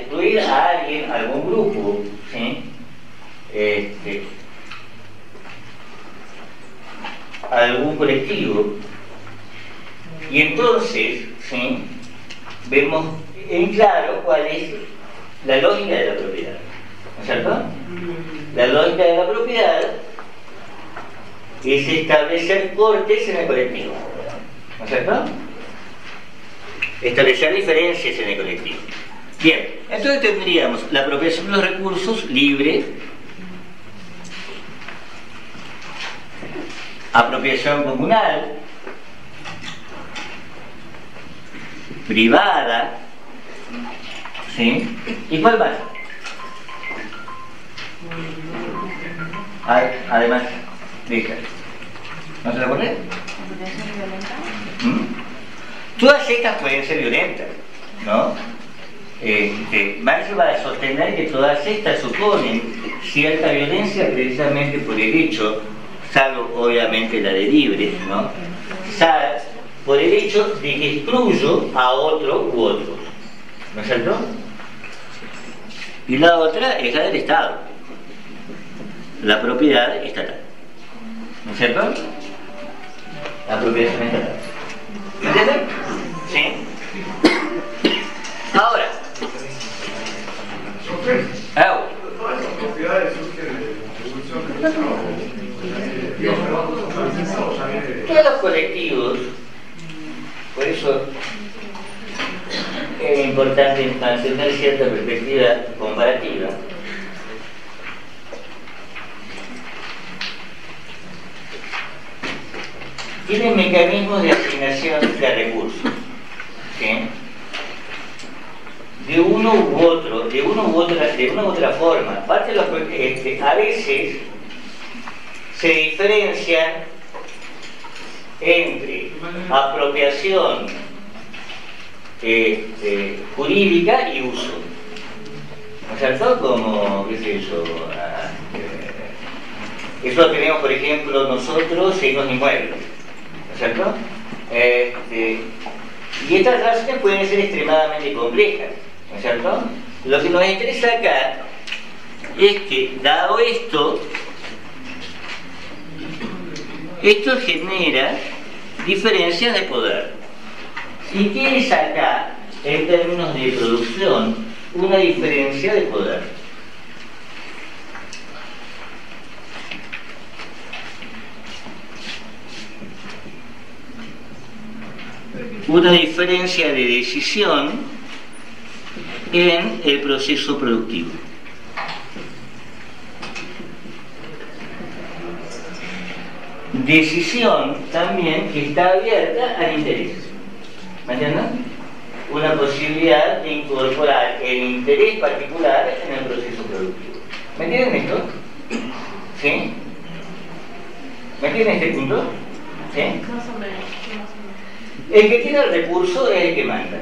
excluir a alguien, a algún grupo, ¿sí?, a algún colectivo. Y entonces, ¿sí?, vemos en claro cuál es la lógica de la propiedad, ¿no es cierto? La lógica de la propiedad es establecer cortes en el colectivo, ¿no es cierto? Establecer diferencias en el colectivo. Bien, entonces tendríamos la apropiación de los recursos libre, apropiación comunal, privada, ¿sí? ¿Y cuál más? Además, deja. ¿No se la pone? Todas estas pueden ser violentas, ¿no? Marx va a sostener que todas estas suponen cierta violencia precisamente por el hecho, salvo obviamente la de libre, ¿no? Por el hecho de que excluyo a otro u otros, ¿no es cierto? Y la otra es la del Estado, la propiedad estatal, ¿no es cierto? La propiedad estatal. ¿Me entienden? Sí. Ahora, Todas estas propiedades surgen de la evolución todos los colectivos, por eso es importante mantener cierta perspectiva comparativa. Tienen mecanismos de asignación de recursos, ¿sí? De una u otra forma. Aparte, a veces se diferencian entre apropiación jurídica y uso, ¿no es cierto? Como, qué sé yo, eso lo tenemos, por ejemplo, nosotros en los inmuebles, ¿no es cierto? Y estas relaciones pueden ser extremadamente complejas, ¿no es cierto? Lo que nos interesa acá es que, dado esto genera diferencias de poder. ¿Y qué es acá, en términos de producción, una diferencia de poder? Una diferencia de decisión en el proceso productivo. Decisión también que está abierta al interés. ¿Me entienden? Una posibilidad de incorporar el interés particular en el proceso productivo. ¿Me entienden esto? ¿Sí? ¿Me entienden este punto? ¿Sí? Más o menos. El que tiene el recurso es el que manda.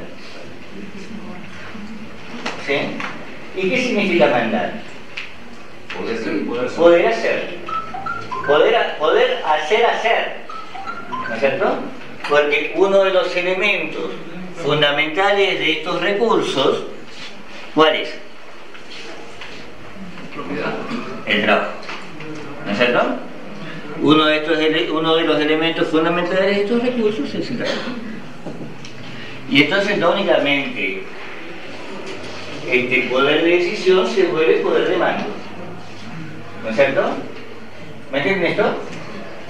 ¿Sí? ¿Y qué significa mandar? Poder hacer. Poder hacer. ¿No es cierto? Porque uno de los elementos fundamentales de estos recursos, ¿cuál es? El trabajo. ¿No es cierto? Uno de los elementos fundamentales de estos recursos es el trabajo. Y entonces no únicamente este poder de decisión se vuelve poder de mando. ¿No es cierto? ¿Me entienden esto?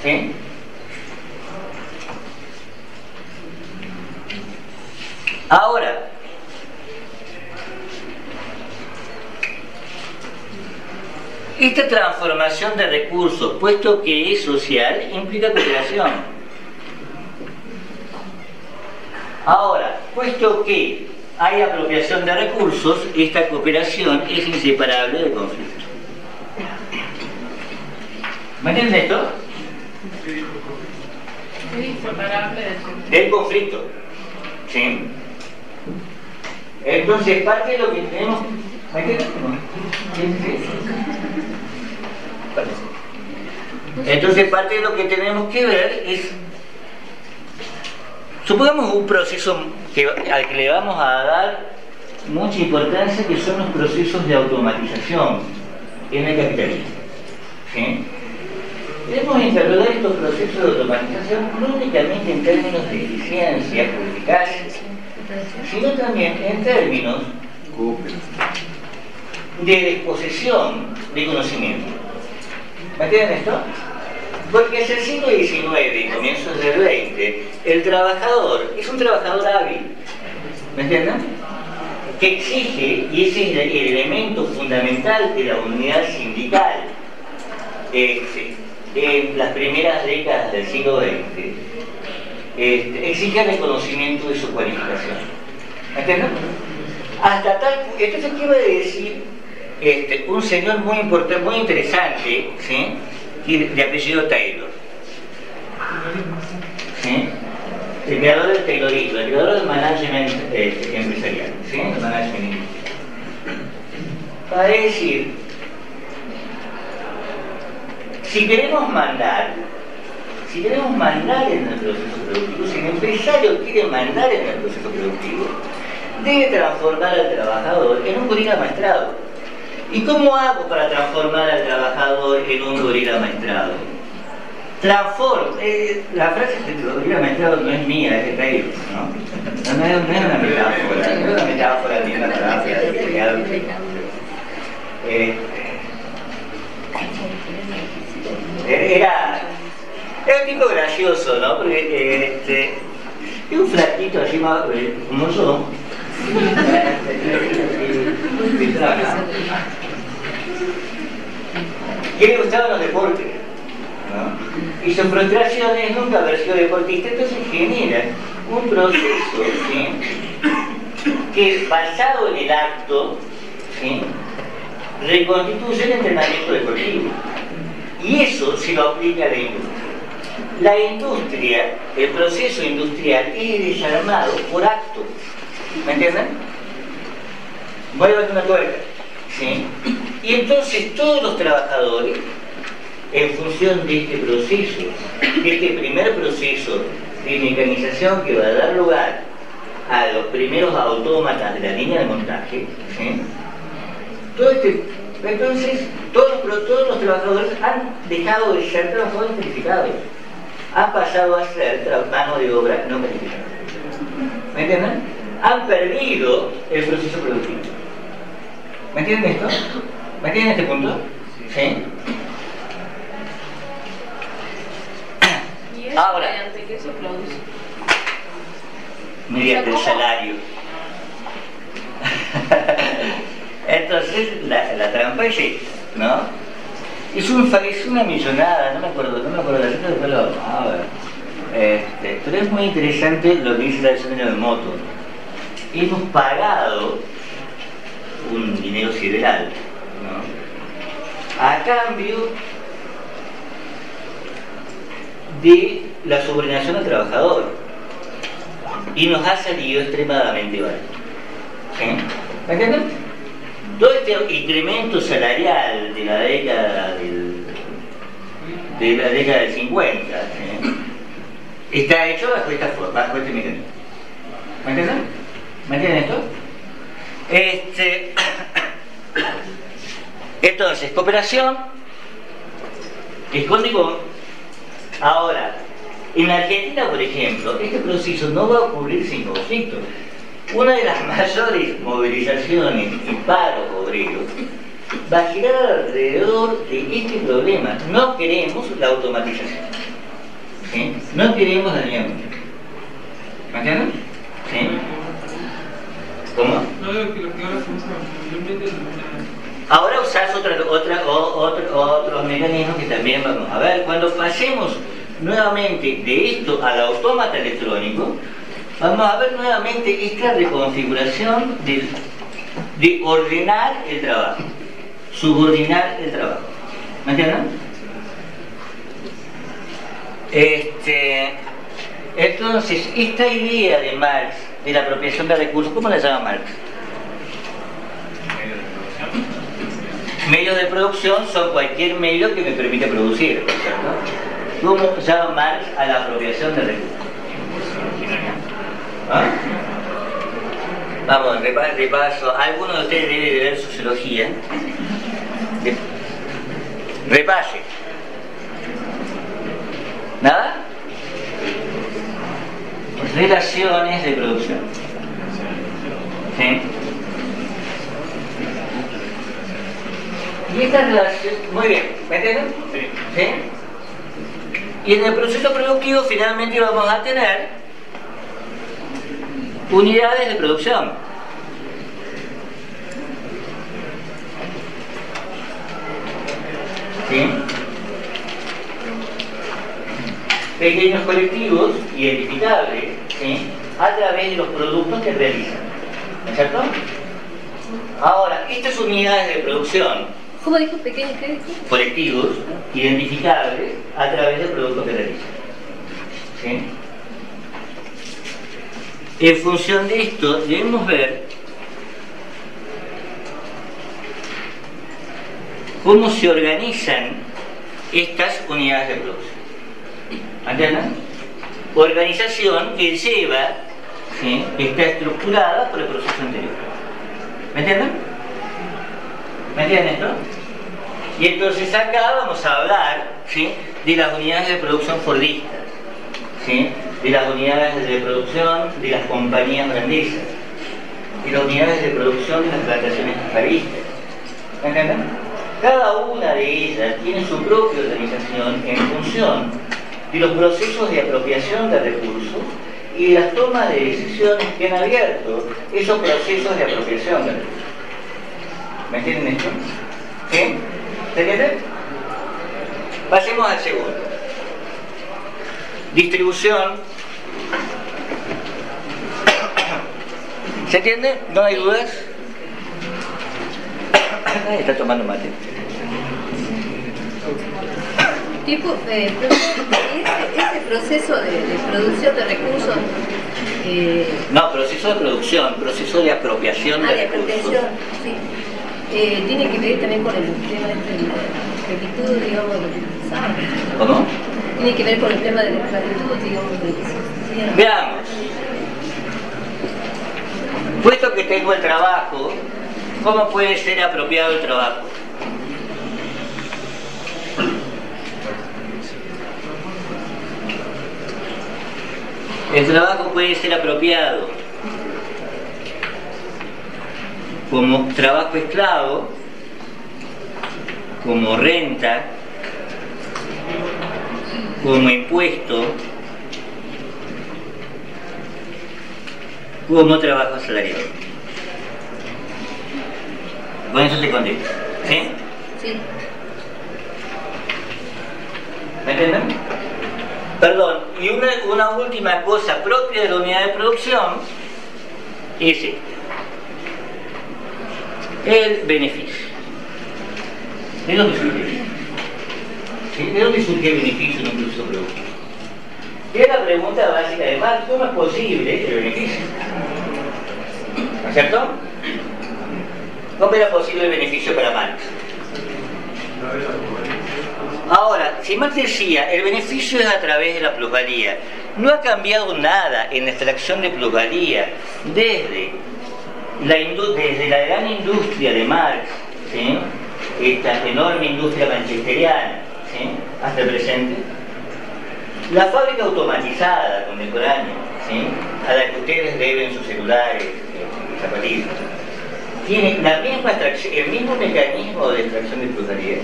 ¿Sí? Ahora, esta transformación de recursos, puesto que es social, implica cooperación. Ahora, puesto que hay apropiación de recursos, esta cooperación es inseparable del conflicto. ¿Me entienden esto? Es inseparable del conflicto. ¿Sí? Entonces, parte de lo que tenemos... ¿Me entienden? ¿Sí? Entonces, parte de lo que tenemos que ver es... Supongamos un proceso al que le vamos a dar mucha importancia, que son los procesos de automatización en el capitalismo. ¿Sí? Debemos interrogar estos procesos de automatización no únicamente en términos de eficiencia o eficacia, sino también en términos de disposición de conocimiento. ¿Me entienden esto? Porque hacia el siglo XIX y comienzos del XX, el trabajador es un trabajador hábil. ¿Me entienden? que exige, y ese es el elemento fundamental de la unidad sindical en las primeras décadas del siglo XX, exige el reconocimiento de su cualificación. ¿Entiendes? Hasta tal punto, entonces, ¿qué iba a decir un señor muy importante, muy interesante, ¿sí? De apellido Taylor? ¿Sí? El creador del Taylorismo, el creador del management empresarial, ¿sí? El management industrial. Va a decir, si queremos mandar en el proceso productivo, si el empresario quiere mandar en el proceso productivo, debe transformar al trabajador en un gorila maestrado. ¿Y cómo hago para transformar al trabajador en un gorila maestrado? La frase de gorila maestrado no es mía, es de Taylor, ¿no? No es una metáfora, no es una metáfora ni una terapia. Era un tipo gracioso, ¿no? Porque es un flaquito así más como yo. Que le gustaban los deportes, ¿no? Y su frustración es nunca haber sido deportista, entonces genera un proceso, ¿sí? Que basado en el acto, ¿sí? Reconstituye el entrenamiento deportivo. Y eso se lo aplica a la industria. La industria, el proceso industrial es desarmado por acto. ¿Me entienden? Voy a dar una tuerca, ¿sí? Y entonces todos los trabajadores, en función de este proceso, de este primer proceso de mecanización que va a dar lugar a los primeros autómatas de la línea de montaje, ¿sí? Entonces todos los trabajadores han dejado de ser trabajadores calificados, han pasado a ser mano de obra no calificada. ¿Me entienden? Han perdido el proceso productivo. ¿Me entienden esto? ¿Me entienden este punto? ¿Sí? ¿Y eso ahora, mediante qué se produce? Mediante el salario. Entonces, la trampa es esta, ¿no? Es una millonada, no me acuerdo la cifra, después lo vamos a ver. Pero es muy interesante lo que dice la General Motors. Hemos pagado un dinero sideral, ¿no? A cambio de la subordinación al trabajador, y nos ha salido extremadamente barato. ¿Sí? ¿Me entienden? Todo este incremento salarial de la década del 50, ¿sí? Está hecho bajo esta forma, bajo este mecanismo. ¿Me entienden? ¿Me entienden esto? Entonces, cooperación es código. Ahora, en la Argentina, por ejemplo, este proceso no va a ocurrir sin conflicto. Una de las mayores movilizaciones y paros obreros va a girar alrededor de este problema. No queremos la automatización, ¿sí? No queremos la línea. ¿Me entienden? ¿Sí? ¿Cómo? No, lo que ahora se usa mayormente. Ahora usás otros mecanismos que también vamos a ver. Cuando pasemos nuevamente de esto al autómata electrónico, vamos a ver nuevamente esta reconfiguración de ordenar el trabajo, subordinar el trabajo. ¿Me entienden? Entonces, esta idea de Marx de la apropiación de recursos, ¿cómo la llama Marx? Medios de producción son cualquier medio que me permite producir, ¿cierto? ¿Cómo llama Marx a la apropiación de recursos? ¿Ah? Vamos, repaso. Alguno de ustedes debe de ver sociología. Repase. ¿Nada? Relaciones de producción. ¿Sí? Y esta relación, muy bien, ¿me entienden? Sí. Y en el proceso productivo finalmente vamos a tener unidades de producción. ¿sí? Pequeños colectivos identificables, ¿sí? A través de los productos que realizan, ¿no es cierto? Ahora, estas unidades de producción, ¿cómo dijo pequeños qué dijo? colectivos identificables a través del producto que realizan, ¿sí? En función de esto debemos ver cómo se organizan estas unidades de producción. ¿Entienden? Organización que lleva, ¿sí? Está estructurada por el proceso anterior. ¿Me entienden? ¿Me entienden esto? Y entonces acá vamos a hablar, ¿sí? De las unidades de producción fordistas, ¿sí? De las unidades de producción de las compañías holandesas, de las unidades de producción de las plantaciones cajaristas. ¿Me entienden? Cada una de ellas tiene su propia organización en función de los procesos de apropiación de recursos y de las tomas de decisiones que han abierto esos procesos de apropiación de recursos. ¿Me entienden esto? ¿Sí? ¿Se entiende? Pasemos al segundo. Distribución. ¿Se entiende? ¿No hay dudas? Nadie está tomando mate. Tipo, ese proceso de producción de recursos. No, proceso de producción, proceso de apropiación de de recursos. apropiación, sí. Tiene que ver también con el tema de la esclavitud, digamos, de lo que pasaba. ¿Cómo? Tiene que ver con el tema de la esclavitud, digamos, de lo que se hacía. Veamos. Puesto que tengo el trabajo, ¿cómo puede ser apropiado el trabajo? El trabajo puede ser apropiado como trabajo esclavo, como renta, como impuesto, como trabajo asalariado. Con eso te contesto. ¿Sí? Sí. ¿Me entienden? Perdón, y una última cosa propia de la unidad de producción es esta. El beneficio. ¿De dónde surge? ¿Sí? ¿De dónde surge el beneficio en un proceso productivo? Es la pregunta básica de Marx: ¿cómo es posible el beneficio? ¿No es cierto? ¿Cómo era posible el beneficio para Marx? Ahora, si Marx decía el beneficio es a través de la plusvalía, no ha cambiado nada en la extracción de plusvalía desde la gran industria de Marx, ¿sí? Esta enorme industria manchesteriana, ¿sí? Hasta el presente. La fábrica automatizada contemporánea, ¿sí? A la que ustedes deben sus celulares, zapatillas, tiene la misma extracción, el mismo mecanismo de extracción de plusvalía.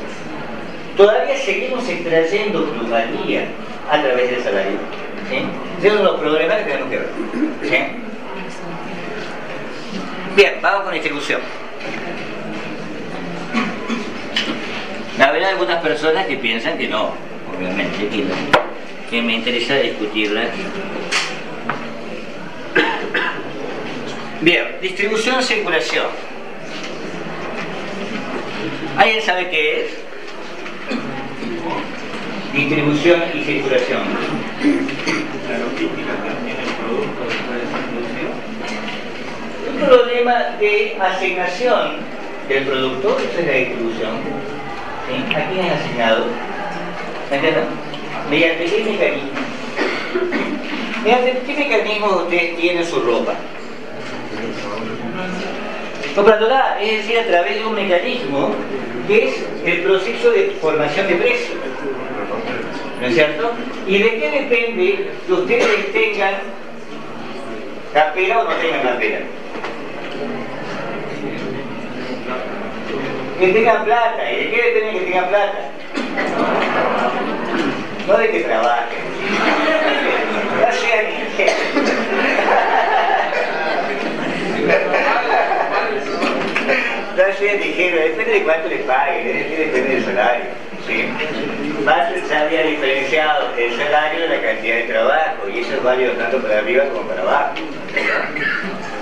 Todavía seguimos extrayendo plusvalía a través del salario, ¿sí? Esos son los problemas que tenemos que ver, ¿sí? Bien, vamos con distribución. Habrá algunas personas que piensan que no, obviamente, que me interesa discutirla. Bien, distribución, circulación. ¿Alguien sabe qué es? Distribución y circulación. La logística que tiene el producto después de su producción. Un problema de asignación del producto, eso es la distribución. ¿Sí? ¿A quién es asignado? ¿Me entienden? ¿Mediante qué mecanismo? ¿Mediante qué mecanismo ustedes tienen su ropa? Comprándola, es decir, a través de un mecanismo que es el proceso de formación de precios. ¿No es cierto? ¿Y de qué depende que ustedes tengan cartera o no tengan cartera? Que tengan plata. ¿Y de qué depende que tengan plata? No de que trabajen. No sean ingenuos. No sean ingenuos, depende de cuánto les paguen, depende del salario. ¿Sí? eso es válido tanto para arriba como para abajo.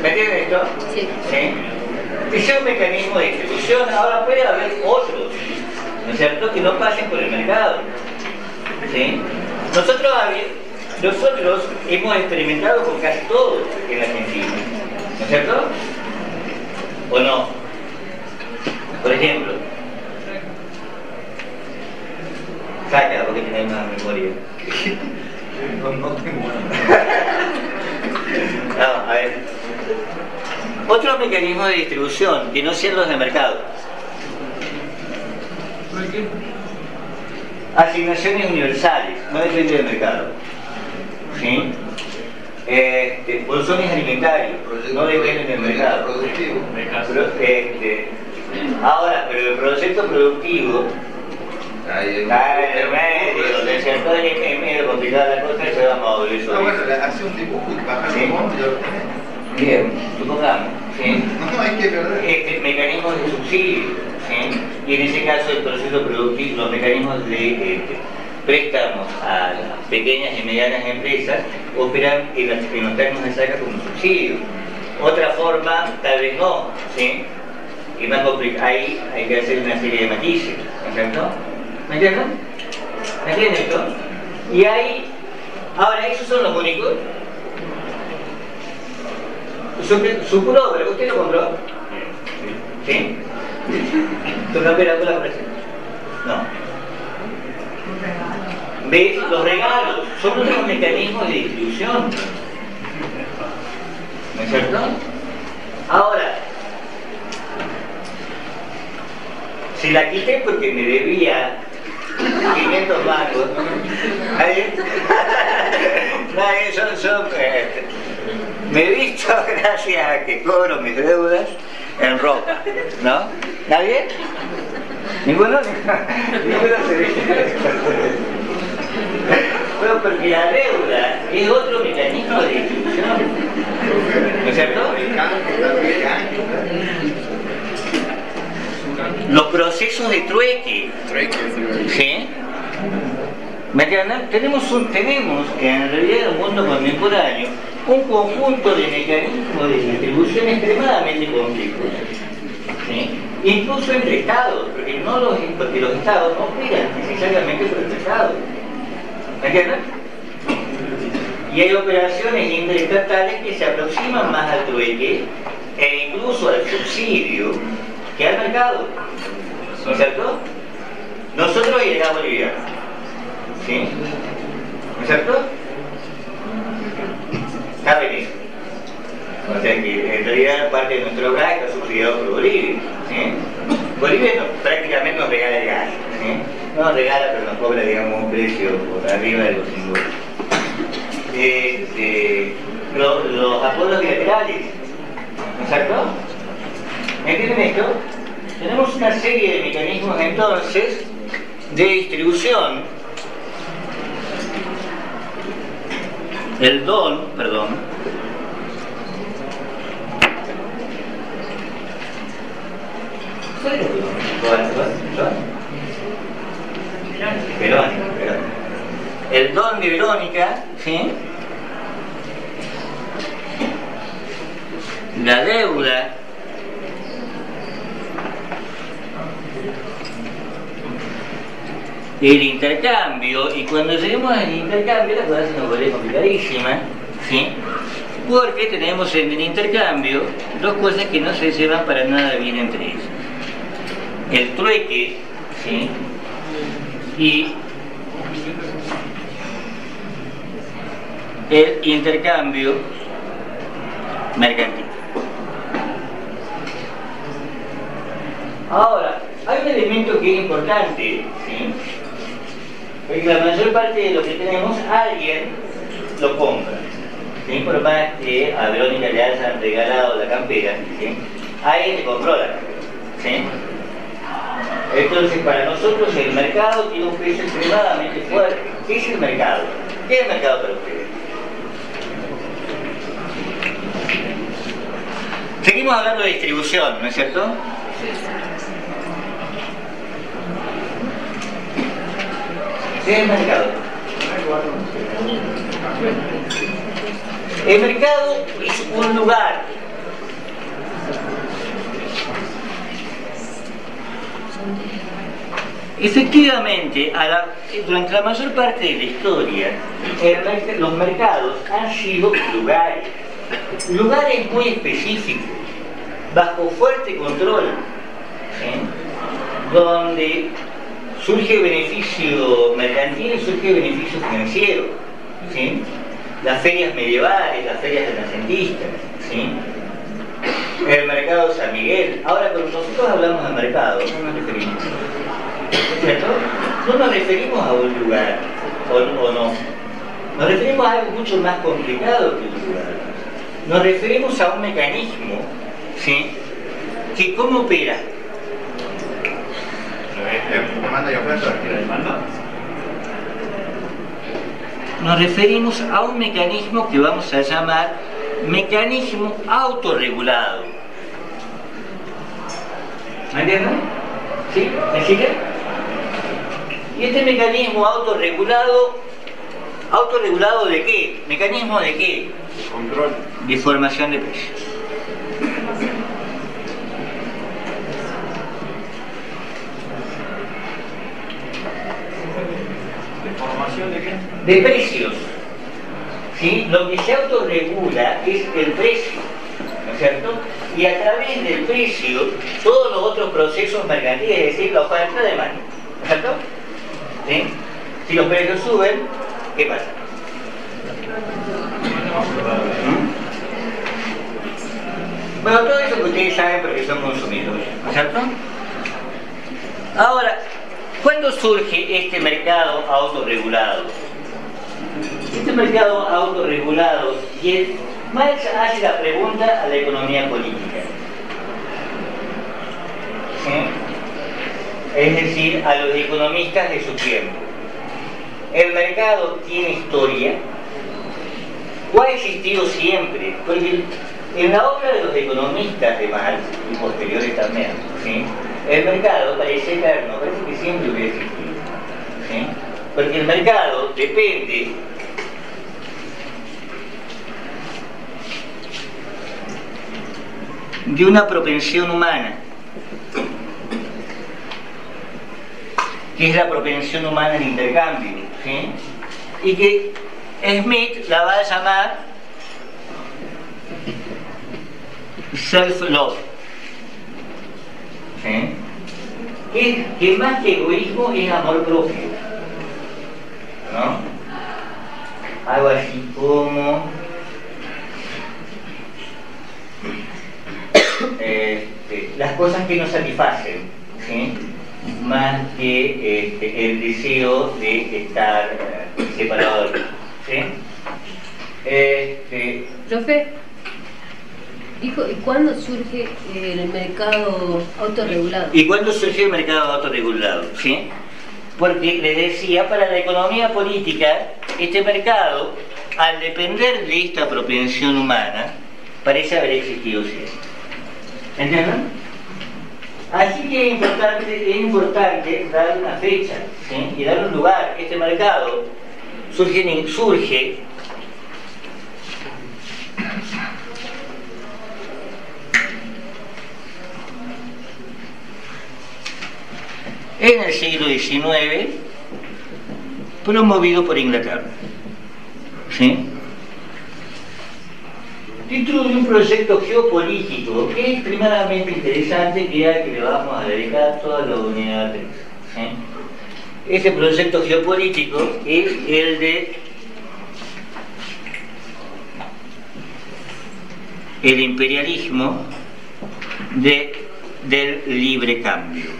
¿Me entienden esto? Sí. ¿Sí? Ese es un mecanismo de distribución. Ahora puede haber otros, ¿no es cierto?, que no pasen por el mercado. ¿Sí? Nosotros hemos experimentado con casi todo en Argentina, ¿no es cierto? ¿O no? Por ejemplo, saca, porque tenés más memoria. No tengo No, a ver. Otros mecanismos de distribución que no sean los de mercado. Asignaciones universales, no depende del mercado. ¿Sí? Bolsones alimentarios, no dependen del mercado. productivo. Ahora, pero el proyecto productivo Ahí está en el medio, de cierto que es medio complicada la cosa, y se va a mover eso. No, bueno, hace un dibujo y bajar Sí. un monto y ya lo tenés. Bien, supongamos. ¿Sí? No, hay que perder. Mecanismos de subsidio, ¿sí? Y en ese caso el proceso productivo, los mecanismos de préstamos a las pequeñas y medianas empresas operan en los términos de saca como subsidio. Otra forma, tal vez no, ¿sí? Y más complicado, ahí hay que hacer una serie de matices, ¿no es cierto? ¿Me entienden? ¿Me entienden esto? Y ahí, ahora, esos son los únicos. Su pullover, ¿usted lo compró? ¿Sí? ¿Tu campera tú la compraste? No. ¿Ves? Los regalos son otros mecanismos de distribución. ¿No es cierto? Ahora, si la quité porque me debía 500 mangos, me he visto gracias a que cobro mis deudas en ropa, ¿no? ¿Nadie? ¿Ninguno? Ninguno se viste. Bueno, porque la deuda es otro mecanismo de distribución, ¿no es cierto? Los procesos de trueque, ¿sí? ¿Me entienden? Tenemos en realidad en el mundo contemporáneo un conjunto de mecanismos de distribución extremadamente complejos, ¿sí? Incluso entre estados, porque los estados no operan necesariamente por el mercado. ¿Me entienden? Y hay operaciones interestatales que se aproximan más al trueque e incluso al subsidio que al mercado, ¿no es cierto? Nosotros y el gas boliviano, ¿sí? ¿No es cierto? ¿Saben eso? O sea que en realidad parte de nuestro gas está subsidiado por Bolivia, ¿sí? Bolivia prácticamente nos regala el gas, ¿sí? No nos regala, pero nos cobra, digamos, un precio por arriba de los impuestos. Los acuerdos bilaterales, ¿no es cierto? ¿Me entienden esto? Tenemos una serie de mecanismos entonces de distribución. El don, perdón. Verónica. El don de Verónica, ¿sí? La deuda, el intercambio, y cuando lleguemos al intercambio la cosa se nos vuelve complicadísima, ¿sí? Porque tenemos en el intercambio dos cosas que no se llevan para nada bien entre ellas. El trueque, ¿sí? Y el intercambio mercantil. Ahora, hay un elemento que es importante, ¿sí? Porque la mayor parte de lo que tenemos, alguien lo compra, ¿sí? Por más que a Verónica le hayan regalado la campera, ¿sí? Alguien le compró la campera, ¿sí? Entonces, para nosotros el mercado tiene un peso extremadamente fuerte. ¿Qué es el mercado? ¿Qué es el mercado para ustedes? Seguimos hablando de distribución, ¿no es cierto? ¿Qué es el mercado? El mercado es un lugar. Efectivamente, durante la mayor parte de la historia, los mercados han sido lugares muy específicos, bajo fuerte control, donde surge beneficio mercantil y surge beneficio financiero. ¿Sí? Las ferias medievales, las ferias renacentistas, ¿sí? El mercado de San Miguel. Ahora, cuando nosotros hablamos de mercado, no nos referimos, ¿cierto? No nos referimos a un lugar, o no. Nos referimos a algo mucho más complicado que un lugar. Nos referimos a un mecanismo, ¿sí? Que ¿cómo opera? Demanda y oferta. Nos referimos a un mecanismo que vamos a llamar mecanismo autorregulado. ¿Me entienden? ¿Sí? ¿Me siguen? Y este mecanismo ¿autorregulado de qué? ¿Mecanismo de qué? Control. De formación de precios. ¿Formación de qué? De precios. ¿Sí? Lo que se autorregula es el precio, ¿no es cierto? Y a través del precio, todos los otros procesos mercantiles, es decir, la oferta y la demanda, ¿no es cierto? ¿Sí? Si los precios suben, ¿qué pasa? Bueno, todo eso que ustedes saben porque son consumidores, ¿no es cierto? Ahora, ¿cuándo surge este mercado autorregulado? Este mercado autorregulado, y Marx hace la pregunta a la economía política. ¿Sí? Es decir, a los economistas de su tiempo. ¿El mercado tiene historia? ¿O ha existido siempre? Porque en la obra de los economistas de Marx, y posteriores también, ¿sí? El mercado parece eterno, parece que siempre hubiera existido. ¿Sí? Porque el mercado depende de una propensión humana, que es la propensión humana al intercambio, ¿sí? Y que Smith la va a llamar self-love, ¿sí? Que más que egoísmo es amor propio, ¿no? Algo así como las cosas que nos satisfacen, ¿sí? Más que el deseo de estar separado de otro, ¿sí? Profe, dijo, ¿y cuándo surge el mercado autorregulado? ¿Y cuándo surge el mercado autorregulado? ¿Sí? Porque les decía, para la economía política, este mercado, al depender de esta propensión humana, parece haber existido siempre. ¿Entienden? Así que es importante dar una fecha, ¿sí? Y dar un lugar. Este mercado surge en el siglo XIX, promovido por Inglaterra, ¿sí? Dentro de un proyecto geopolítico que es extremadamente interesante, que es al que le vamos a dedicar toda la unidad 3. ¿Sí? Ese proyecto geopolítico es el de el imperialismo del libre cambio.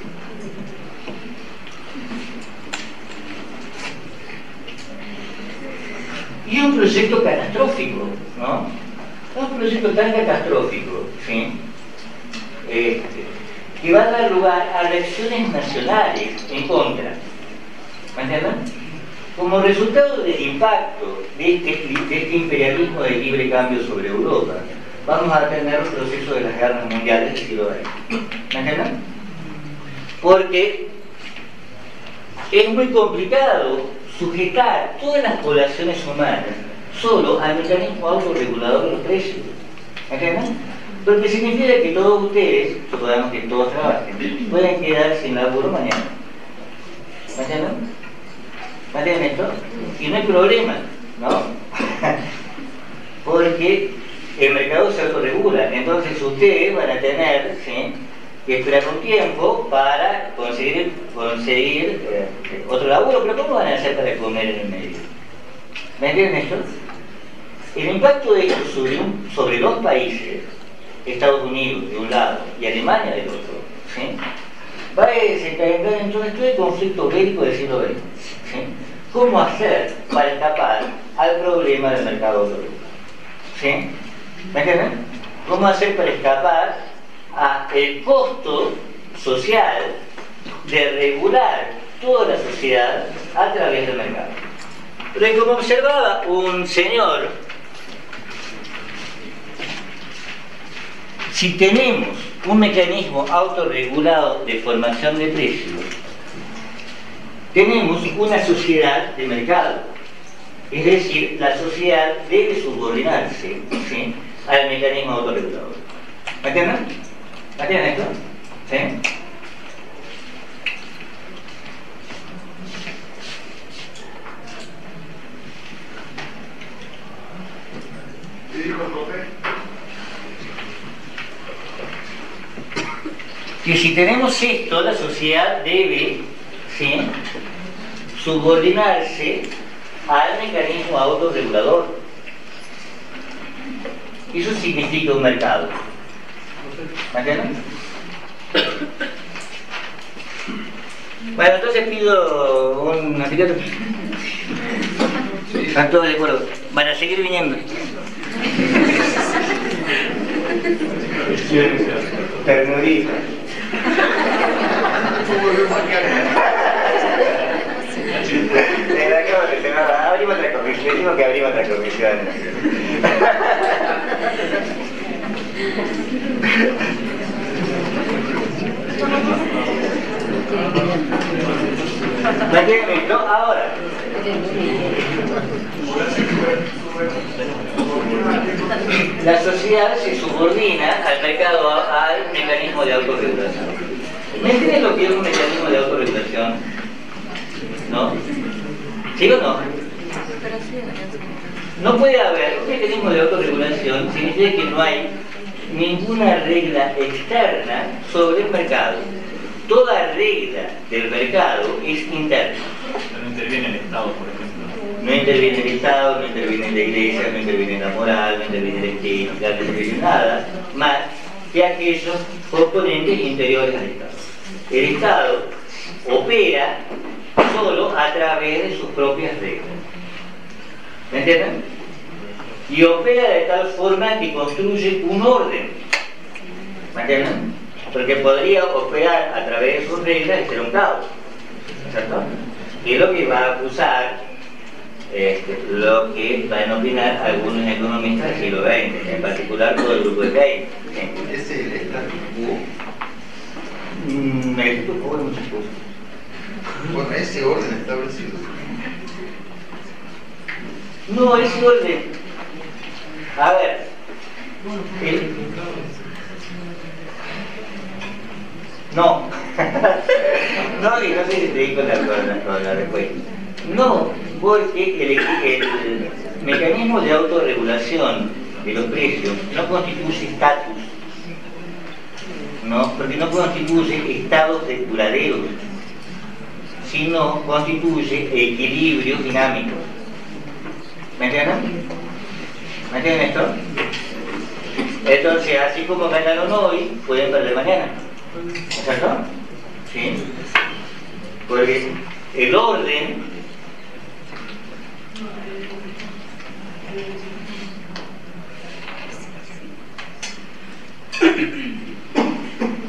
Y es un proyecto catastrófico, ¿no? Es un proyecto tan catastrófico, ¿sí? Que va a dar lugar a reacciones nacionales en contra. ¿Me entienden? Como resultado del impacto de este imperialismo del libre cambio sobre Europa, vamos a tener un proceso de las guerras mundiales del siglo XX. ¿Me entienden? Porque es muy complicado sujetar todas las poblaciones humanas solo al mecanismo autorregulador de los precios. ¿Entienden? Porque significa que todos ustedes, supongamos que todos trabajen, pueden quedar sin laburo mañana. ¿Entienden? ¿Entienden esto? Y no hay problema, ¿no? Porque el mercado se autorregula, entonces ustedes van a tener, ¿sí?, que esperar un tiempo para conseguir otro laburo, pero ¿cómo van a hacer para comer en el medio? ¿Me entienden esto? El impacto de esto sobre dos países, Estados Unidos de un lado y Alemania del otro, ¿sí?, va a desencadenar entonces todo el conflicto bélico del siglo XX. ¿Sí? ¿Cómo hacer para escapar al problema del mercado autorregulado? ¿Sí? ¿Me entienden? ¿Cómo hacer para escapar al costo social de regular toda la sociedad a través del mercado? Pero como observaba un señor, si tenemos un mecanismo autorregulado de formación de precios, tenemos una sociedad de mercado. Es decir, la sociedad debe subordinarse, ¿sí?, al mecanismo autorregulador. ¿Me entienden? ¿Me entienden esto? ¿Sí? ¿Qué dijo el profe? Que si tenemos esto, la sociedad debe, ¿sí?, subordinarse al mecanismo autorregulador. Eso significa un mercado. ¿Me entienden? Bueno, entonces pido un anfiteatro. Están todos de acuerdo. Van a seguir viniendo. Ternurita. Abrimos otra comisión. Decimos que abrimos otra comisión. ¿Me entienden esto? Ahora. La sociedad se subordina al mercado, al mecanismo de autorregulación. ¿Me entienden lo que es un mecanismo de autorregulación? ¿No? ¿Sí o no? No puede haber un mecanismo de autorregulación, significa que no hay ninguna regla externa sobre el mercado. Toda regla del mercado es interna. No interviene el Estado, por ejemplo. No interviene el Estado, no interviene la Iglesia, no interviene la moral, no interviene la estética, no interviene nada más que aquellos componentes interiores al Estado. El Estado opera solo a través de sus propias reglas. ¿Me entienden? Y opera de tal forma que construye un orden. ¿Me entienden? Porque podría operar a través de sus reglas y ser un caos. ¿Cierto? Y es lo que va a acusar, lo que van a opinar algunos economistas del siglo XX, en particular todo el grupo de Keynes. ¿Es el status quo? El status quo de muchas cosas. Bueno, ese orden establecido. No, ese orden. A ver. No. No, y no sé si te di con la respuesta. No, porque el mecanismo de autorregulación de los precios no constituye estatus. No, porque no constituye estados duraderos, sino constituye equilibrios dinámicos. ¿Me entienden? ¿Me entienden esto? Entonces, así como ganaron hoy, pueden perder mañana. ¿No es cierto? ¿Sí? Porque el orden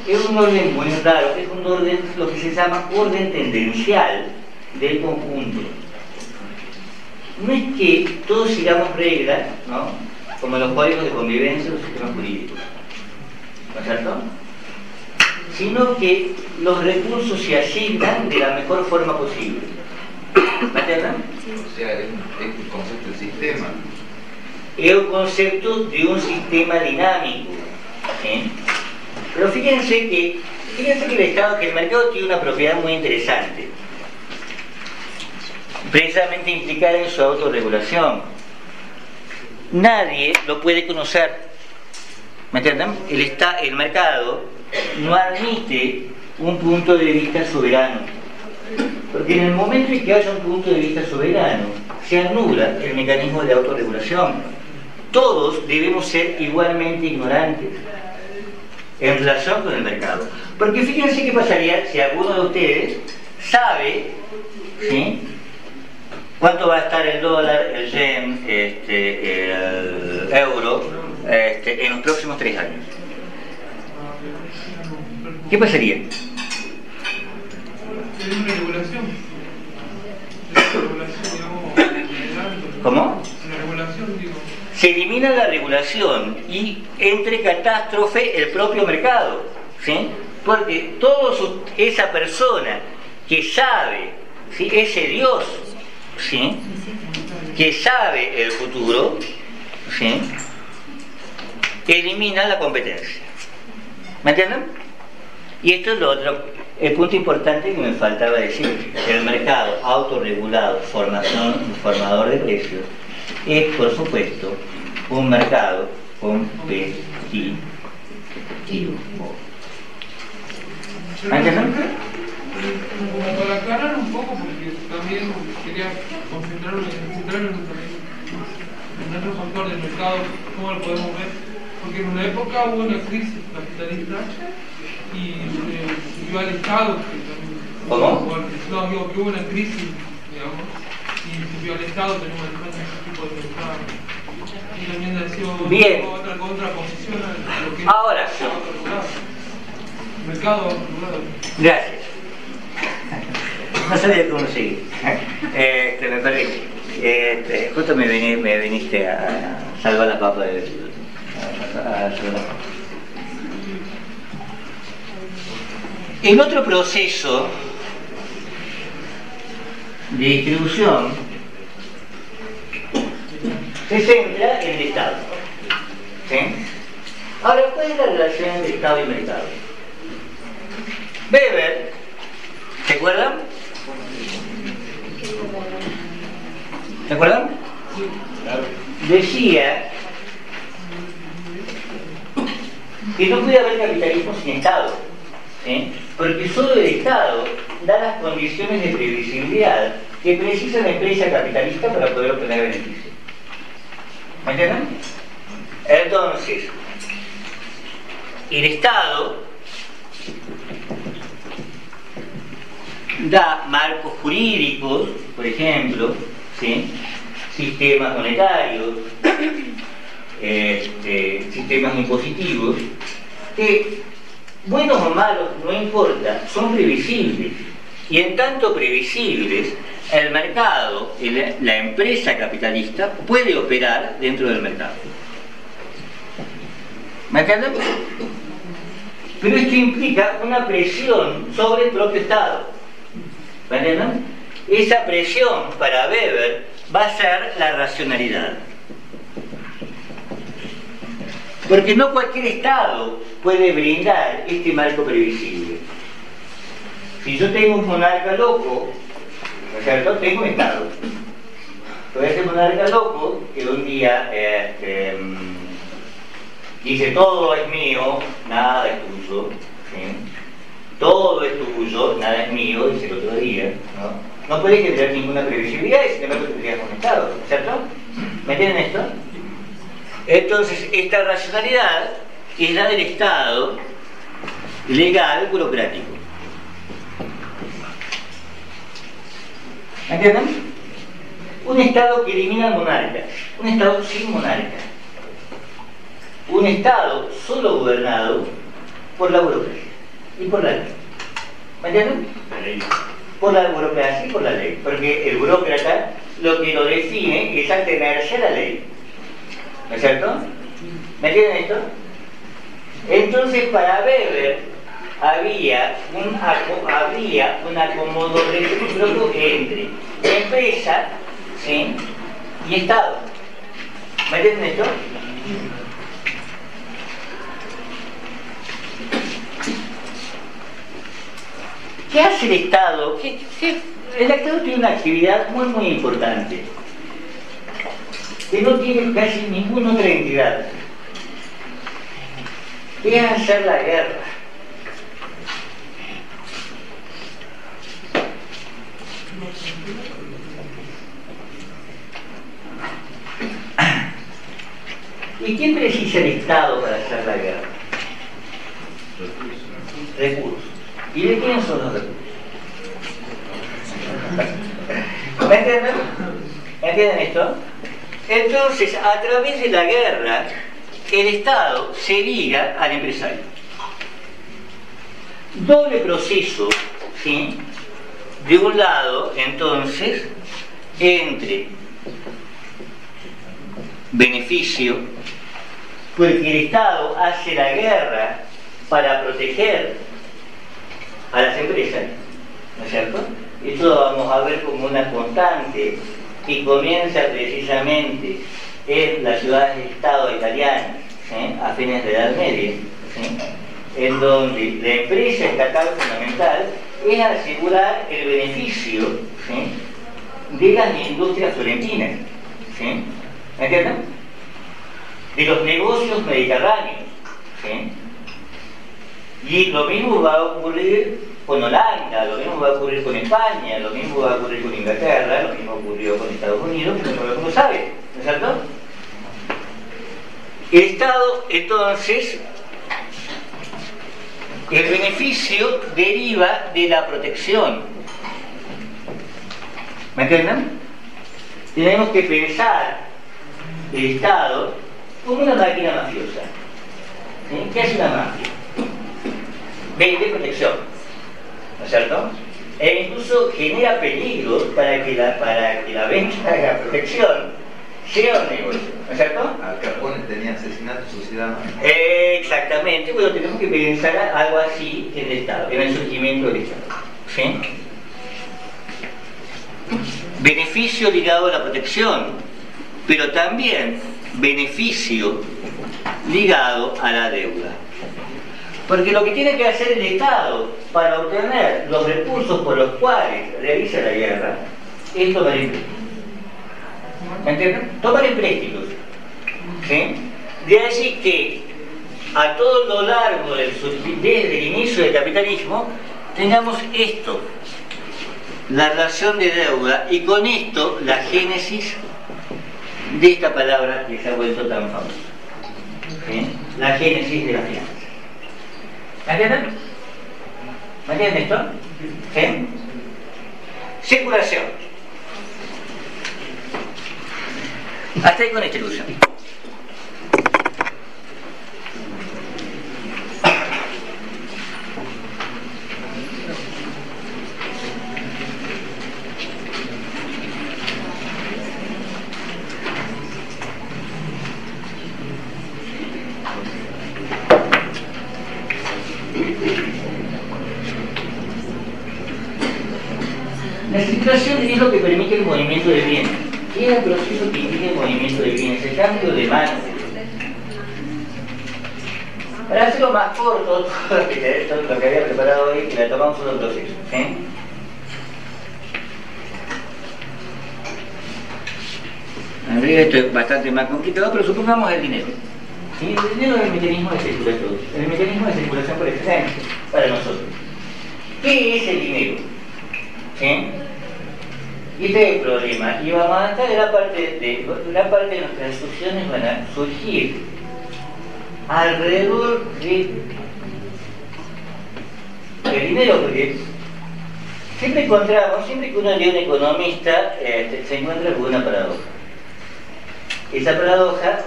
es un orden muy raro, es un orden, lo que se llama orden tendencial del conjunto. No es que todos sigamos reglas, ¿no?, como los códigos de convivencia de los sistemas jurídicos, ¿no es cierto?, sino que los recursos se asignan de la mejor forma posible. ¿Me entienden? O sea, es un concepto de sistema. es un concepto de un sistema dinámico. ¿Sí? Pero fíjense que el mercado tiene una propiedad muy interesante, precisamente implicada en su autorregulación. Nadie lo puede conocer. ¿Me entienden? El mercado no admite un punto de vista soberano, porque en el momento en que haya un punto de vista soberano se anula el mecanismo de autorregulación. Todos debemos ser igualmente ignorantes en relación con el mercado, porque fíjense qué pasaría si alguno de ustedes sabe, ¿sí?, cuánto va a estar el dólar, el yen, el euro en los próximos 3 años. ¿Qué pasaría? Una regulación. ¿Cómo? Una regulación, digo. Se elimina la regulación y entre catástrofe el propio mercado, ¿sí? Porque esa persona que sabe, ¿sí?, ese Dios, ¿sí?, que sabe el futuro, ¿sí?, elimina la competencia. ¿Me entienden? Y esto es lo otro, el punto importante que me faltaba decir. El mercado autorregulado, formador de precios, es por supuesto un mercado competitivo. ¿Me entienden? Como para aclarar un poco, porque también quería concentrarme en otro factor del mercado, cómo lo podemos ver, porque en una época hubo una crisis capitalista y subió al Estado, que también, ¿cómo? No, digo que hubo una crisis, digamos, y subió al Estado, tenemos manejando ese tipo de mercado. Y también ha sido bien. Otra contraposición a lo que es Ahora, el mercado regulado. gracias. No sabía cómo seguir. Me perdí. Justo me viniste a salvar la papa a salvar la papa. El otro proceso de distribución se centra en el Estado. ¿Sí? Ahora, ¿cuál es la relación entre Estado y mercado? Weber, ¿se acuerdan? ¿Se acuerdan? Decía que no puede haber capitalismo sin Estado, ¿sí?, porque solo el Estado da las condiciones de previsibilidad que precisa la empresa capitalista para poder obtener beneficios. ¿Me entienden? Entonces, el Estado da marcos jurídicos, por ejemplo, ¿sí?, sistemas monetarios, sistemas impositivos, que, buenos o malos, no importa, son previsibles. Y en tanto previsibles, el mercado, la empresa capitalista, puede operar dentro del mercado. ¿Me entienden? Pero esto implica una presión sobre el propio Estado. ¿Me entienden? Esa presión para Weber va a ser la racionalidad. Porque no cualquier Estado puede brindar este marco previsible. Si yo tengo un monarca loco, ¿no es cierto?, tengo un Estado. Pero ese monarca loco que un día dice todo es mío, nada es tuyo, ¿sí?, todo es tuyo, nada es mío, dice el otro día, no puede generar ninguna previsibilidad y sin embargo tendríamos un Estado, ¿cierto? ¿Me entienden esto? Entonces, esta racionalidad es la del Estado legal burocrático. ¿Me entienden? Un Estado que elimina al monarca, un Estado sin monarca, un Estado solo gobernado por la burocracia y por la ley. ¿Me entienden? Por la burocracia y por la ley, porque el burócrata lo que lo define es atenerse a la ley. ¿No es cierto? ¿Me entienden esto? Entonces, para Weber había un acomodo recíproco entre empresa, ¿sí?, y Estado. ¿Me entienden esto? ¿Qué hace el Estado? El Estado tiene una actividad muy importante, que no tiene casi ninguna otra entidad, que es hacer la guerra. ¿Y quién precisa el Estado para hacer la guerra? Recursos. ¿Y de quién son los recursos? ¿Me entienden? ¿Entienden esto? Entonces, a través de la guerra, el Estado se liga al empresario. Doble proceso, ¿sí? De un lado, entonces, entre beneficio, porque el Estado hace la guerra para proteger a las empresas, ¿no es cierto? Esto lo vamos a ver como una constante que comienza precisamente en las ciudades-estado italianas, ¿sí? A fines de la Edad Media, ¿sí? En donde la empresa estatal fundamental es asegurar el beneficio, ¿sí? De las industrias florentinas, ¿sí? ¿Me entienden? De los negocios mediterráneos, ¿sí? Y lo mismo va a ocurrir con Holanda, lo mismo va a ocurrir con España, lo mismo va a ocurrir con Inglaterra, lo mismo ocurrió con Estados Unidos, pero todo el mundo sabe, ¿no es cierto? El Estado, entonces, el beneficio deriva de la protección. ¿Me entienden? Tenemos que pensar el Estado como una máquina mafiosa. ¿Sí? ¿Qué hace una mafia? Vende protección, ¿no es cierto? E incluso genera peligros para que la venta de la protección sea un negocio, ¿no es cierto? Al Capone tenía asesinato, sociedad. Exactamente, bueno, tenemos que pensar algo así en el Estado, en el surgimiento del Estado, ¿sí? Beneficio ligado a la protección, pero también beneficio ligado a la deuda. Porque lo que tiene que hacer el Estado para obtener los recursos por los cuales realiza la guerra es tomar empréstitos. ¿Me entienden? Tomar empréstitos. ¿Sí? De allí que a todo lo largo desde el inicio del capitalismo tengamos esto, la relación de deuda, y con esto la génesis de esta palabra que se ha vuelto tan famosa. ¿Sí? La génesis de la finanza. ¿Me entienden? ¿Me entienden esto? ¿Sí? Circulación. Hasta ahí con esta ilusión. La circulación es lo que permite el movimiento de bienes. ¿Qué es el proceso que implica el movimiento de bienes? El cambio de manos. Para hacerlo más corto, todo lo que había preparado hoy, que la tomamos solo proceso. ¿Sí? En realidad esto es bastante más complicado, pero supongamos el dinero. ¿Sí? El dinero es el mecanismo de circulación. El mecanismo de circulación por excelencia para nosotros. ¿Qué es el dinero? ¿Sí? Y este es el problema. Y vamos a estar en la parte de nuestras instrucciones van a surgir alrededor del dinero, porque siempre que uno lee un economista, se encuentra con una paradoja. Esa paradoja,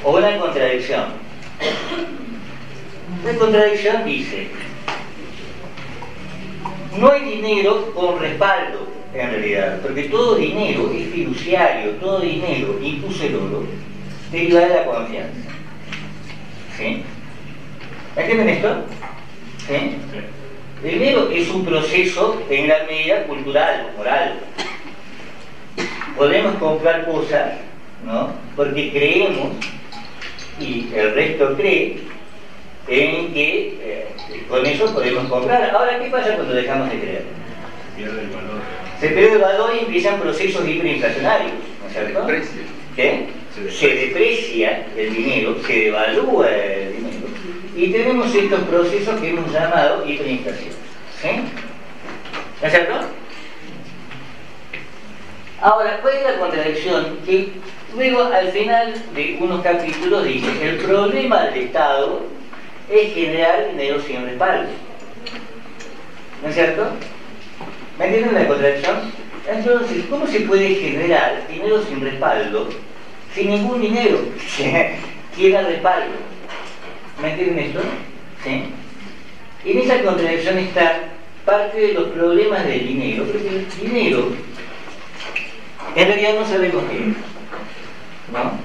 o una contradicción. La contradicción dice: no hay dinero con respaldo, en realidad, porque todo dinero es fiduciario, todo dinero, incluso el oro, deriva de la confianza. ¿Sí? ¿Entienden esto? ¿Sí? El dinero es un proceso en gran medida cultural, moral. Podemos comprar cosas, ¿no? Porque creemos, y el resto cree, en que con eso podemos comprar. Ahora, ¿qué pasa cuando dejamos de creer? Pierde el valor. Se pierde el valor y empiezan procesos hiperinflacionarios, ¿no es cierto? ¿Qué? Se deprecia el dinero, se devalúa el dinero, y tenemos estos procesos que hemos llamado hiperinflación. ¿Sí? ¿No es cierto? Ahora, ¿cuál es la contradicción? Que luego, al final de unos capítulos, dice: el problema del Estado es generar dinero sin respaldo. ¿No es cierto? ¿Me entienden la contradicción? Entonces, ¿cómo se puede generar dinero sin respaldo, sin ningún dinero que quiera respaldo? ¿Me entienden esto? ¿Sí? En esa contradicción está parte de los problemas del dinero, porque el dinero en realidad no sabemos qué es, ¿no?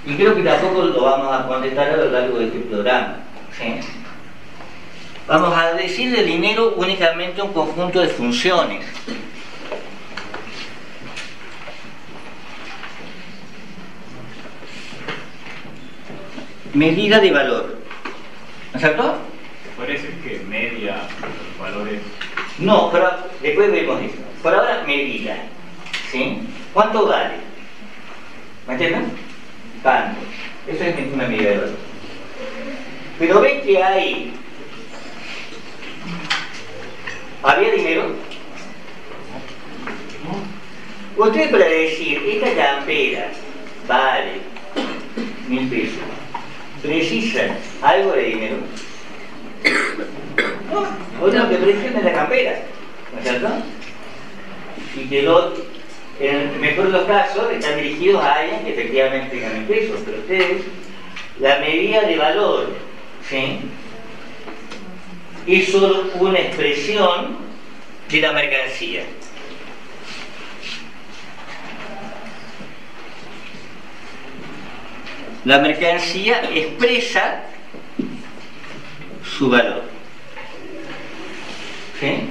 Y creo que tampoco lo vamos a contestar a lo largo de este programa, ¿sí? Vamos a decir del dinero únicamente un conjunto de funciones. Medida de valor, ¿no es cierto? ¿Puede decir que media los valores? No, pero después vemos eso. Por ahora, medida, ¿sí? ¿Cuánto vale? ¿Me entienden? Tanto. Eso es una medida de valor. Pero ven que hay... ¿Había dinero? Usted, para decir, esta campera vale 1000 pesos, ¿precisan algo de dinero? No, lo que precisan es la campera, ¿no es cierto? Y que en el mejor de los casos están dirigidos a alguien que efectivamente ganen pesos, pero ustedes, la medida de valor, ¿sí?, es solo una expresión de la mercancía. La mercancía expresa su valor. ¿Sí?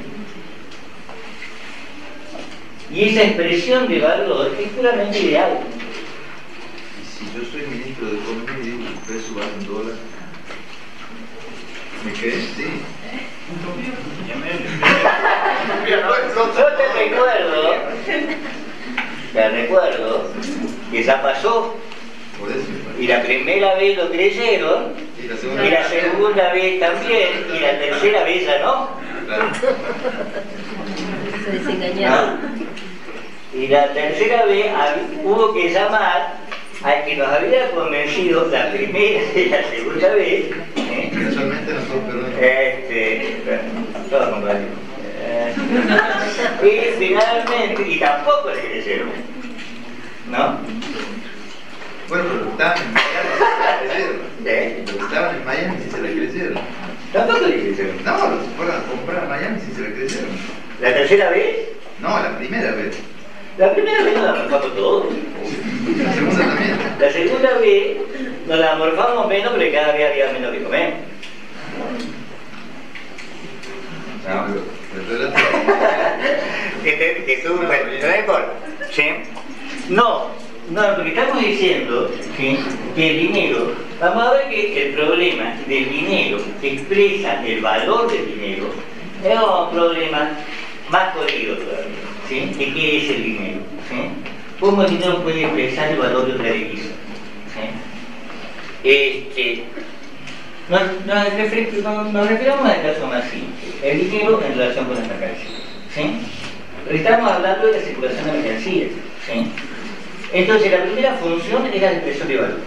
Y esa expresión de valor es puramente ideal. Si yo soy ministro de Economía y digo que el precio vale $1, ¿me crees? Sí. Yo te recuerdo que ya pasó, Por eso. y la primera vez lo creyeron, Y la y la segunda vez también, y la tercera vez ya no. Claro. Se desengañaron. Y la tercera vez hubo que llamar al que nos había convencido la primera y la segunda vez. Casualmente nosotros peruanos. Todo compartido. Y finalmente, y tampoco le creyeron, ¿no? Bueno, pero estaban en Miami y se la creyeron. Los que estaban en Miami sí se la creyeron. Tampoco le creyeron. No, los que fueron a comprar a Miami sí se la creyeron. ¿La tercera vez? No, la primera vez. La primera vez nos la morfamos todos. La segunda también. La segunda vez nos la morfamos menos, porque cada vez había menos que comer. No, pero Que tú, no importa. ¿Sí? No, porque estamos diciendo, ¿sí?, que el dinero, vamos a ver que el problema del dinero que expresa el valor del dinero es un problema más jodido todavía, ¿sí? ¿De qué es el dinero? ¿Sí? ¿Cómo el dinero puede expresar el valor de otra divisa? ¿Sí? Nos referimos al caso más simple, el dinero en relación con las mercancías, ¿sí? Pero estamos hablando de la circulación de mercancías, ¿sí? Entonces, la primera función es la expresión de valor,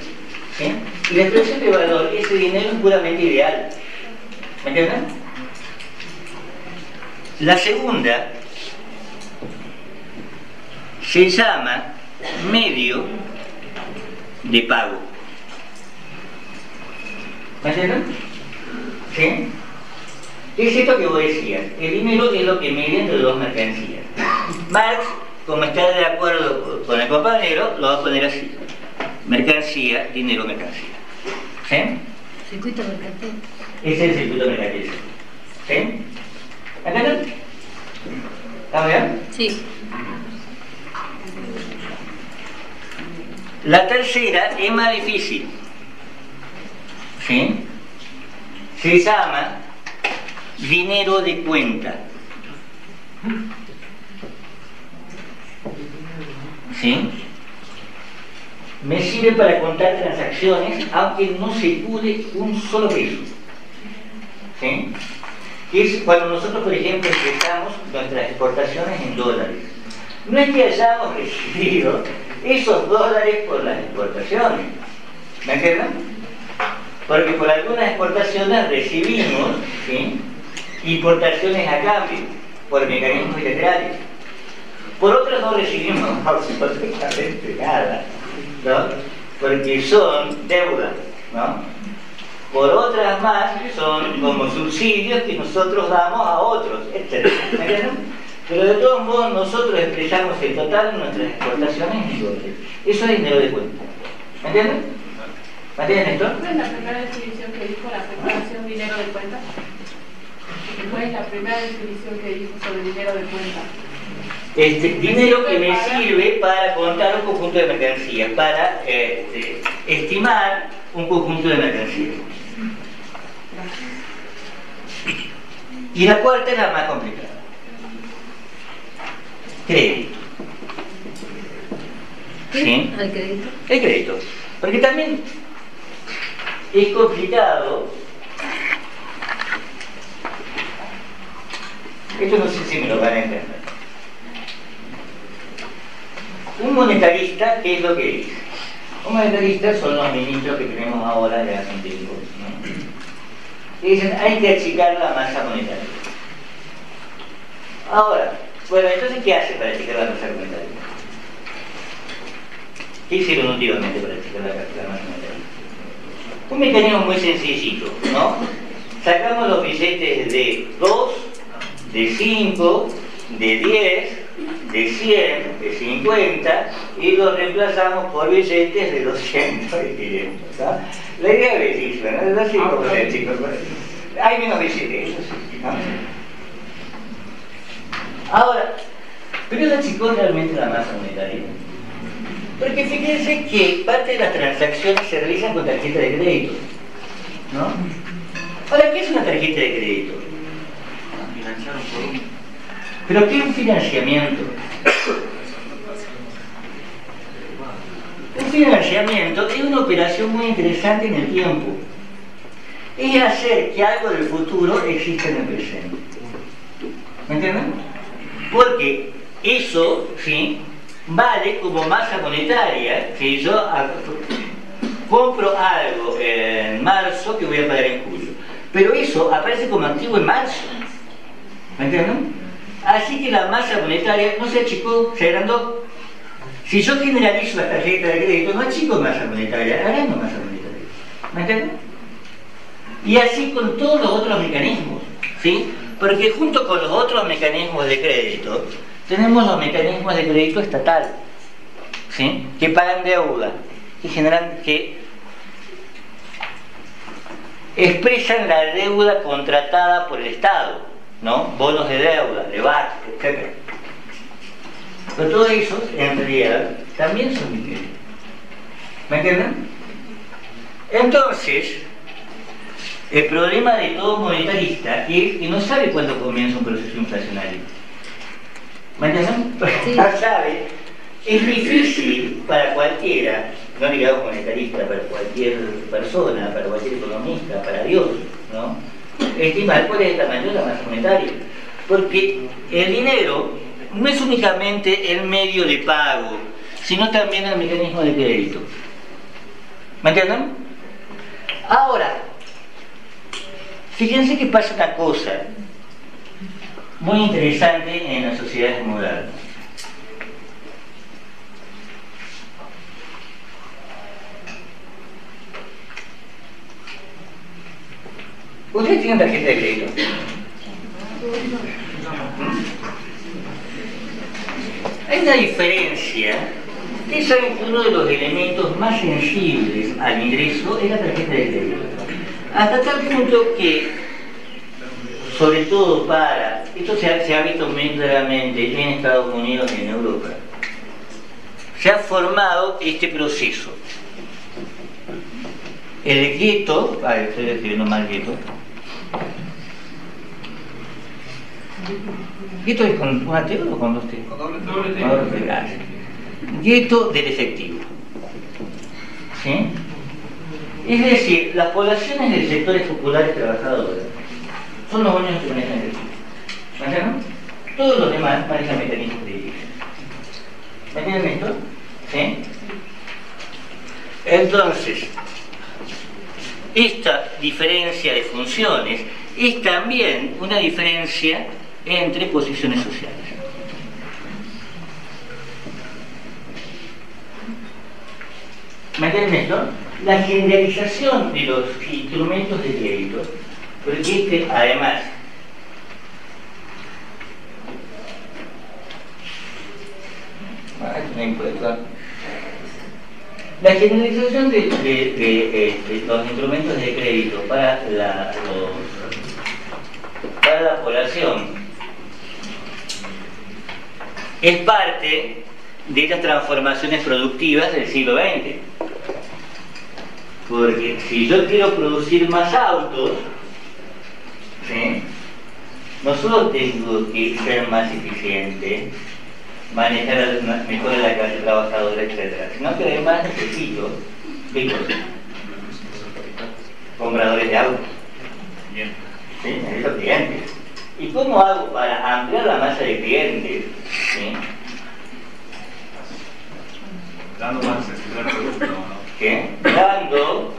¿sí? Y la expresión de valor, ese dinero es puramente ideal, ¿me entienden? La segunda se llama medio de pago. ¿Me entienden? ¿Sí? ¿Qué es esto que vos decías? El dinero es lo que mide entre dos mercancías. Marx, como está de acuerdo con el compañero, lo va a poner así: mercancía, dinero, mercancía. ¿Sí? Circuito mercantil. Ese es el circuito mercantil. ¿Sí? ¿Entienden? ¿Está bien? Sí. La tercera es más difícil, ¿sí? Se llama dinero de cuenta, ¿sí? Me sirve para contar transacciones aunque no se cude un solo peso, ¿sí? Que es cuando nosotros, por ejemplo, expresamos nuestras exportaciones en dólares. No es que hayamos recibido esos dólares por las exportaciones, ¿me entienden? Porque por algunas exportaciones recibimos, ¿sí?, importaciones a cambio, por mecanismos bilaterales. Por otras no recibimos absolutamente nada, ¿no? Porque son deudas, ¿no? Por otras más son como subsidios que nosotros damos a otros, etc. ¿Me entienden? Pero de todos modos nosotros expresamos el total de nuestras exportaciones en dólares. Eso es dinero de cuenta. ¿Me entienden? ¿Me entienden esto? ¿Cuál es la primera definición que dijo la preparación dinero de cuenta? ¿Cuál es la primera definición que dijo sobre dinero de cuenta? Dinero que me sirve para contar un conjunto de mercancías, para estimar un conjunto de mercancías. Y la cuarta es la más complicada. Crédito. ¿Sí? ¿El crédito? El crédito. Porque también es complicado. Esto no sé si me lo van a entender. Un monetarista, ¿qué es lo que es? Un monetarista son los ministros que tenemos ahora de hace un tiempo, ¿no? Y dicen, hay que achicar la masa monetaria. Ahora, bueno, entonces, ¿qué hace para achicar la masa monetaria? ¿Qué hicieron últimamente para achicar la masa monetaria? Un mecanismo muy sencillito, ¿no? Sacamos los billetes de 2, de 5, de 10, de 100, de 50 y los reemplazamos por billetes de 200 y 500, ¿no? La idea es bellísima, ¿no? Así como chicos, hay menos billetes, eso sí, ¿no? Ahora, ¿pero se achicó realmente la masa monetaria? Porque fíjense que parte de las transacciones se realizan con tarjeta de crédito, ¿no? Ahora, ¿qué es una tarjeta de crédito? Financiar un producto. ¿Pero qué es un financiamiento? Un financiamiento es una operación muy interesante en el tiempo. Es hacer que algo del futuro exista en el presente. ¿Me entienden? Porque eso, ¿sí?, vale como masa monetaria. Si yo compro algo en marzo que voy a pagar en julio, pero eso aparece como activo en marzo. ¿Me entienden? Así que la masa monetaria no se achicó, se agrandó. Si yo generalizo la tarjeta de crédito, no achico masa monetaria, agrando masa monetaria. ¿Me entienden? Y así con todos los otros mecanismos, ¿sí? Porque junto con los otros mecanismos de crédito, tenemos los mecanismos de crédito estatal, ¿sí?, que pagan deuda, que expresan la deuda contratada por el Estado, ¿no? Bonos de deuda, debate, etc. Pero todos esos, en realidad, también son crédito. ¿Me entienden? Entonces, el problema de todo monetarista es que no sabe cuándo comienza un proceso inflacionario. ¿Me entienden? Sí. No sabe. Es difícil para cualquiera, no digamos monetarista, para cualquier persona, para cualquier economista, para Dios, ¿no?, estimar cuál es el tamaño de la masa monetaria. Porque el dinero no es únicamente el medio de pago, sino también el mecanismo de crédito. ¿Me entienden? Ahora, fíjense que pasa una cosa muy interesante en las sociedades modernas. ¿Ustedes tienen tarjeta de crédito? Hay una diferencia. Ustedes saben que uno de los elementos más sensibles al ingreso es la tarjeta de crédito. Hasta tal punto que, sobre todo esto se ha visto muy claramente en Estados Unidos y en Europa, se ha formado este proceso. El gueto, estoy escribiendo mal gueto. ¿Gueto es con una T o con dos T? Con doble T. Con doble T, gracias. Gueto del efectivo. ¿Sí? Es decir, las poblaciones de sectores populares trabajadores son los únicos que manejan el efectivo. ¿Me entienden? Todos los demás manejan mecanismos de división. ¿Me entienden esto? ¿Sí? Entonces, esta diferencia de funciones es también una diferencia entre posiciones sociales. ¿Me entienden esto? La generalización de los instrumentos de crédito, porque además la generalización de los instrumentos de crédito para la población es parte de las transformaciones productivas del siglo XX. Porque si yo quiero producir más autos, ¿sí?, no solo tengo que ser más eficiente, manejar mejor la clase trabajadora, etc., sino que además necesito compradores de autos. ¿Sí? Necesito clientes. ¿Y cómo hago para ampliar la masa de clientes? ¿Sí? Dando más accesibilidad al producto, ¿no? ¿Qué? Dando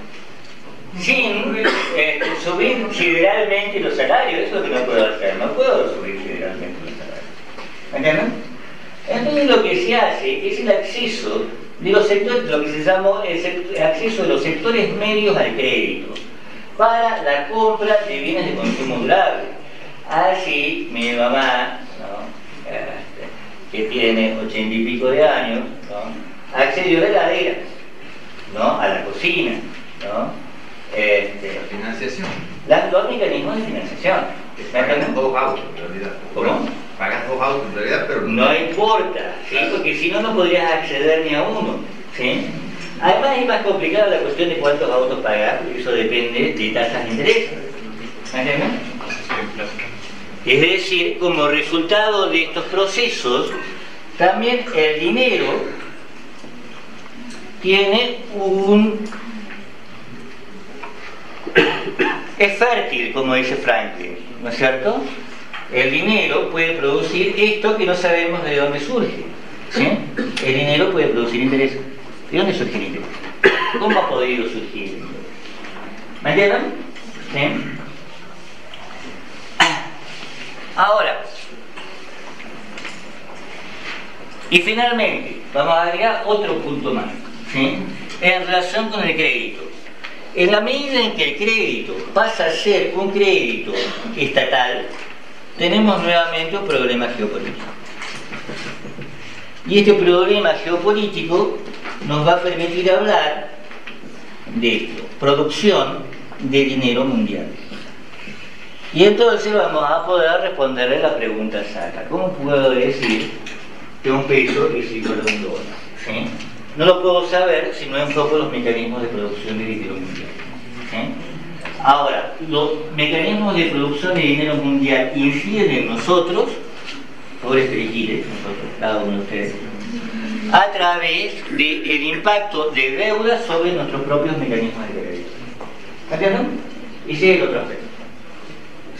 sin subir sideralmente los salarios. Eso es lo que no puedo hacer. No puedo subir sideralmente los salarios. ¿Me entienden? Entonces lo que se hace es el acceso de los sectores, lo que se llama el acceso de los sectores medios al crédito para la compra de bienes de consumo durable. Así mi mamá, ¿no?, que tiene 80 y pico de años, ¿no?, accedió a la heladera, ¿no?, a la cocina, ¿no?, La financiación. los mecanismos de financiación. Pagan 2 autos en realidad. ¿Cómo? Pagas 2 autos en realidad, pero no importa, ¿sí?, porque si no, no podrías acceder ni a uno, ¿sí? Además es más complicada la cuestión de cuántos autos pagar, porque eso depende de tasas de interés. ¿Me entienden? Es decir, como resultado de estos procesos, también el dinero tiene es fértil, como dice Franklin, ¿no es cierto? El dinero puede producir esto que no sabemos de dónde surge, ¿sí? El dinero puede producir interés. ¿De dónde surge el interés? ¿Cómo ha podido surgir el interés? ¿Me entienden? ¿Sí? Ahora, y finalmente, vamos a agregar otro punto más, ¿sí?, en relación con el crédito. En la medida en que el crédito pasa a ser un crédito estatal, tenemos nuevamente un problema geopolítico. Y este problema geopolítico nos va a permitir hablar de esto: producción de dinero mundial. Y entonces vamos a poder responderle la pregunta exacta: ¿cómo puedo decir que un peso es igual a un dólar? ¿Sí? No lo puedo saber si no enfoco los mecanismos de producción de dinero mundial. ¿Sí? Ahora, los mecanismos de producción de dinero mundial inciden en nosotros, pobres periquiles, nosotros, cada uno de ustedes, a través del impacto de deuda sobre nuestros propios mecanismos de crédito. ¿Entienden? Y ese es el otro aspecto.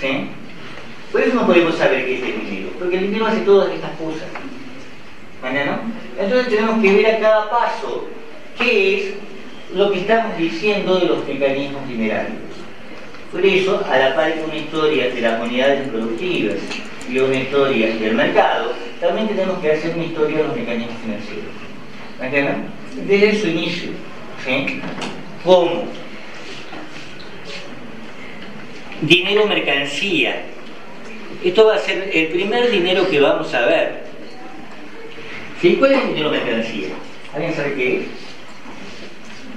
¿Sí? Por eso no podemos saber qué es el dinero, porque el dinero hace todas estas cosas. ¿Entienden? Entonces tenemos que ver a cada paso qué es lo que estamos diciendo de los mecanismos dinerarios. Por eso, a la par que una historia de las unidades productivas y una historia del mercado, también tenemos que hacer una historia de los mecanismos financieros. ¿Me entienden? Desde su inicio, ¿sí?, como dinero mercancía. Esto va a ser el primer dinero que vamos a ver. ¿Sí? ¿Cuál es el dinero mercancía? ¿Alguien sabe qué es?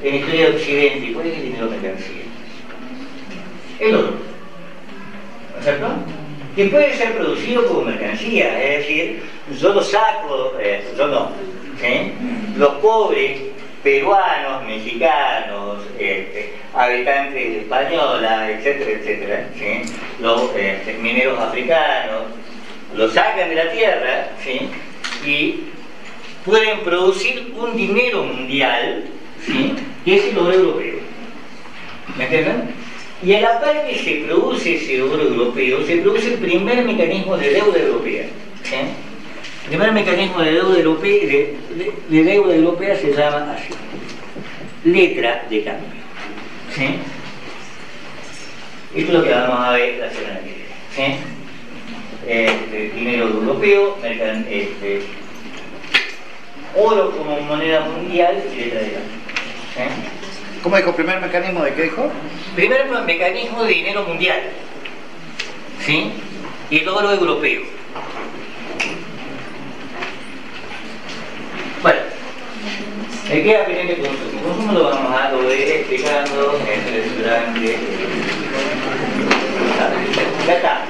En la historia de Occidente, ¿cuál es el dinero mercancía? El oro, ¿no es cierto? Que puede ser producido como mercancía, es decir, yo lo saco, yo no, ¿sí?, los pobres peruanos, mexicanos, habitantes de española, etcétera, etcétera, ¿sí? Los mineros africanos, los sacan de la tierra, ¿sí? Y pueden producir un dinero mundial, ¿sí? Que es el oro europeo. ¿Me entienden? Y a la par que se produce ese oro europeo, se produce el primer mecanismo de deuda europea. ¿Sí? El primer mecanismo de deuda europea, de deuda europea se llama así: letra de cambio. ¿Sí? Esto es lo que vamos a ver la semana que viene. ¿Sí? Dinero europeo, oro como moneda mundial y letra de cambio. ¿Sí? ¿Cómo dijo? ¿Primer mecanismo de qué dijo? Primer mecanismo de dinero mundial, ¿sí? Y el oro europeo. Bueno, me queda pendiente consumo. Consumo lo vamos a ir explicando en el durante. Ya está.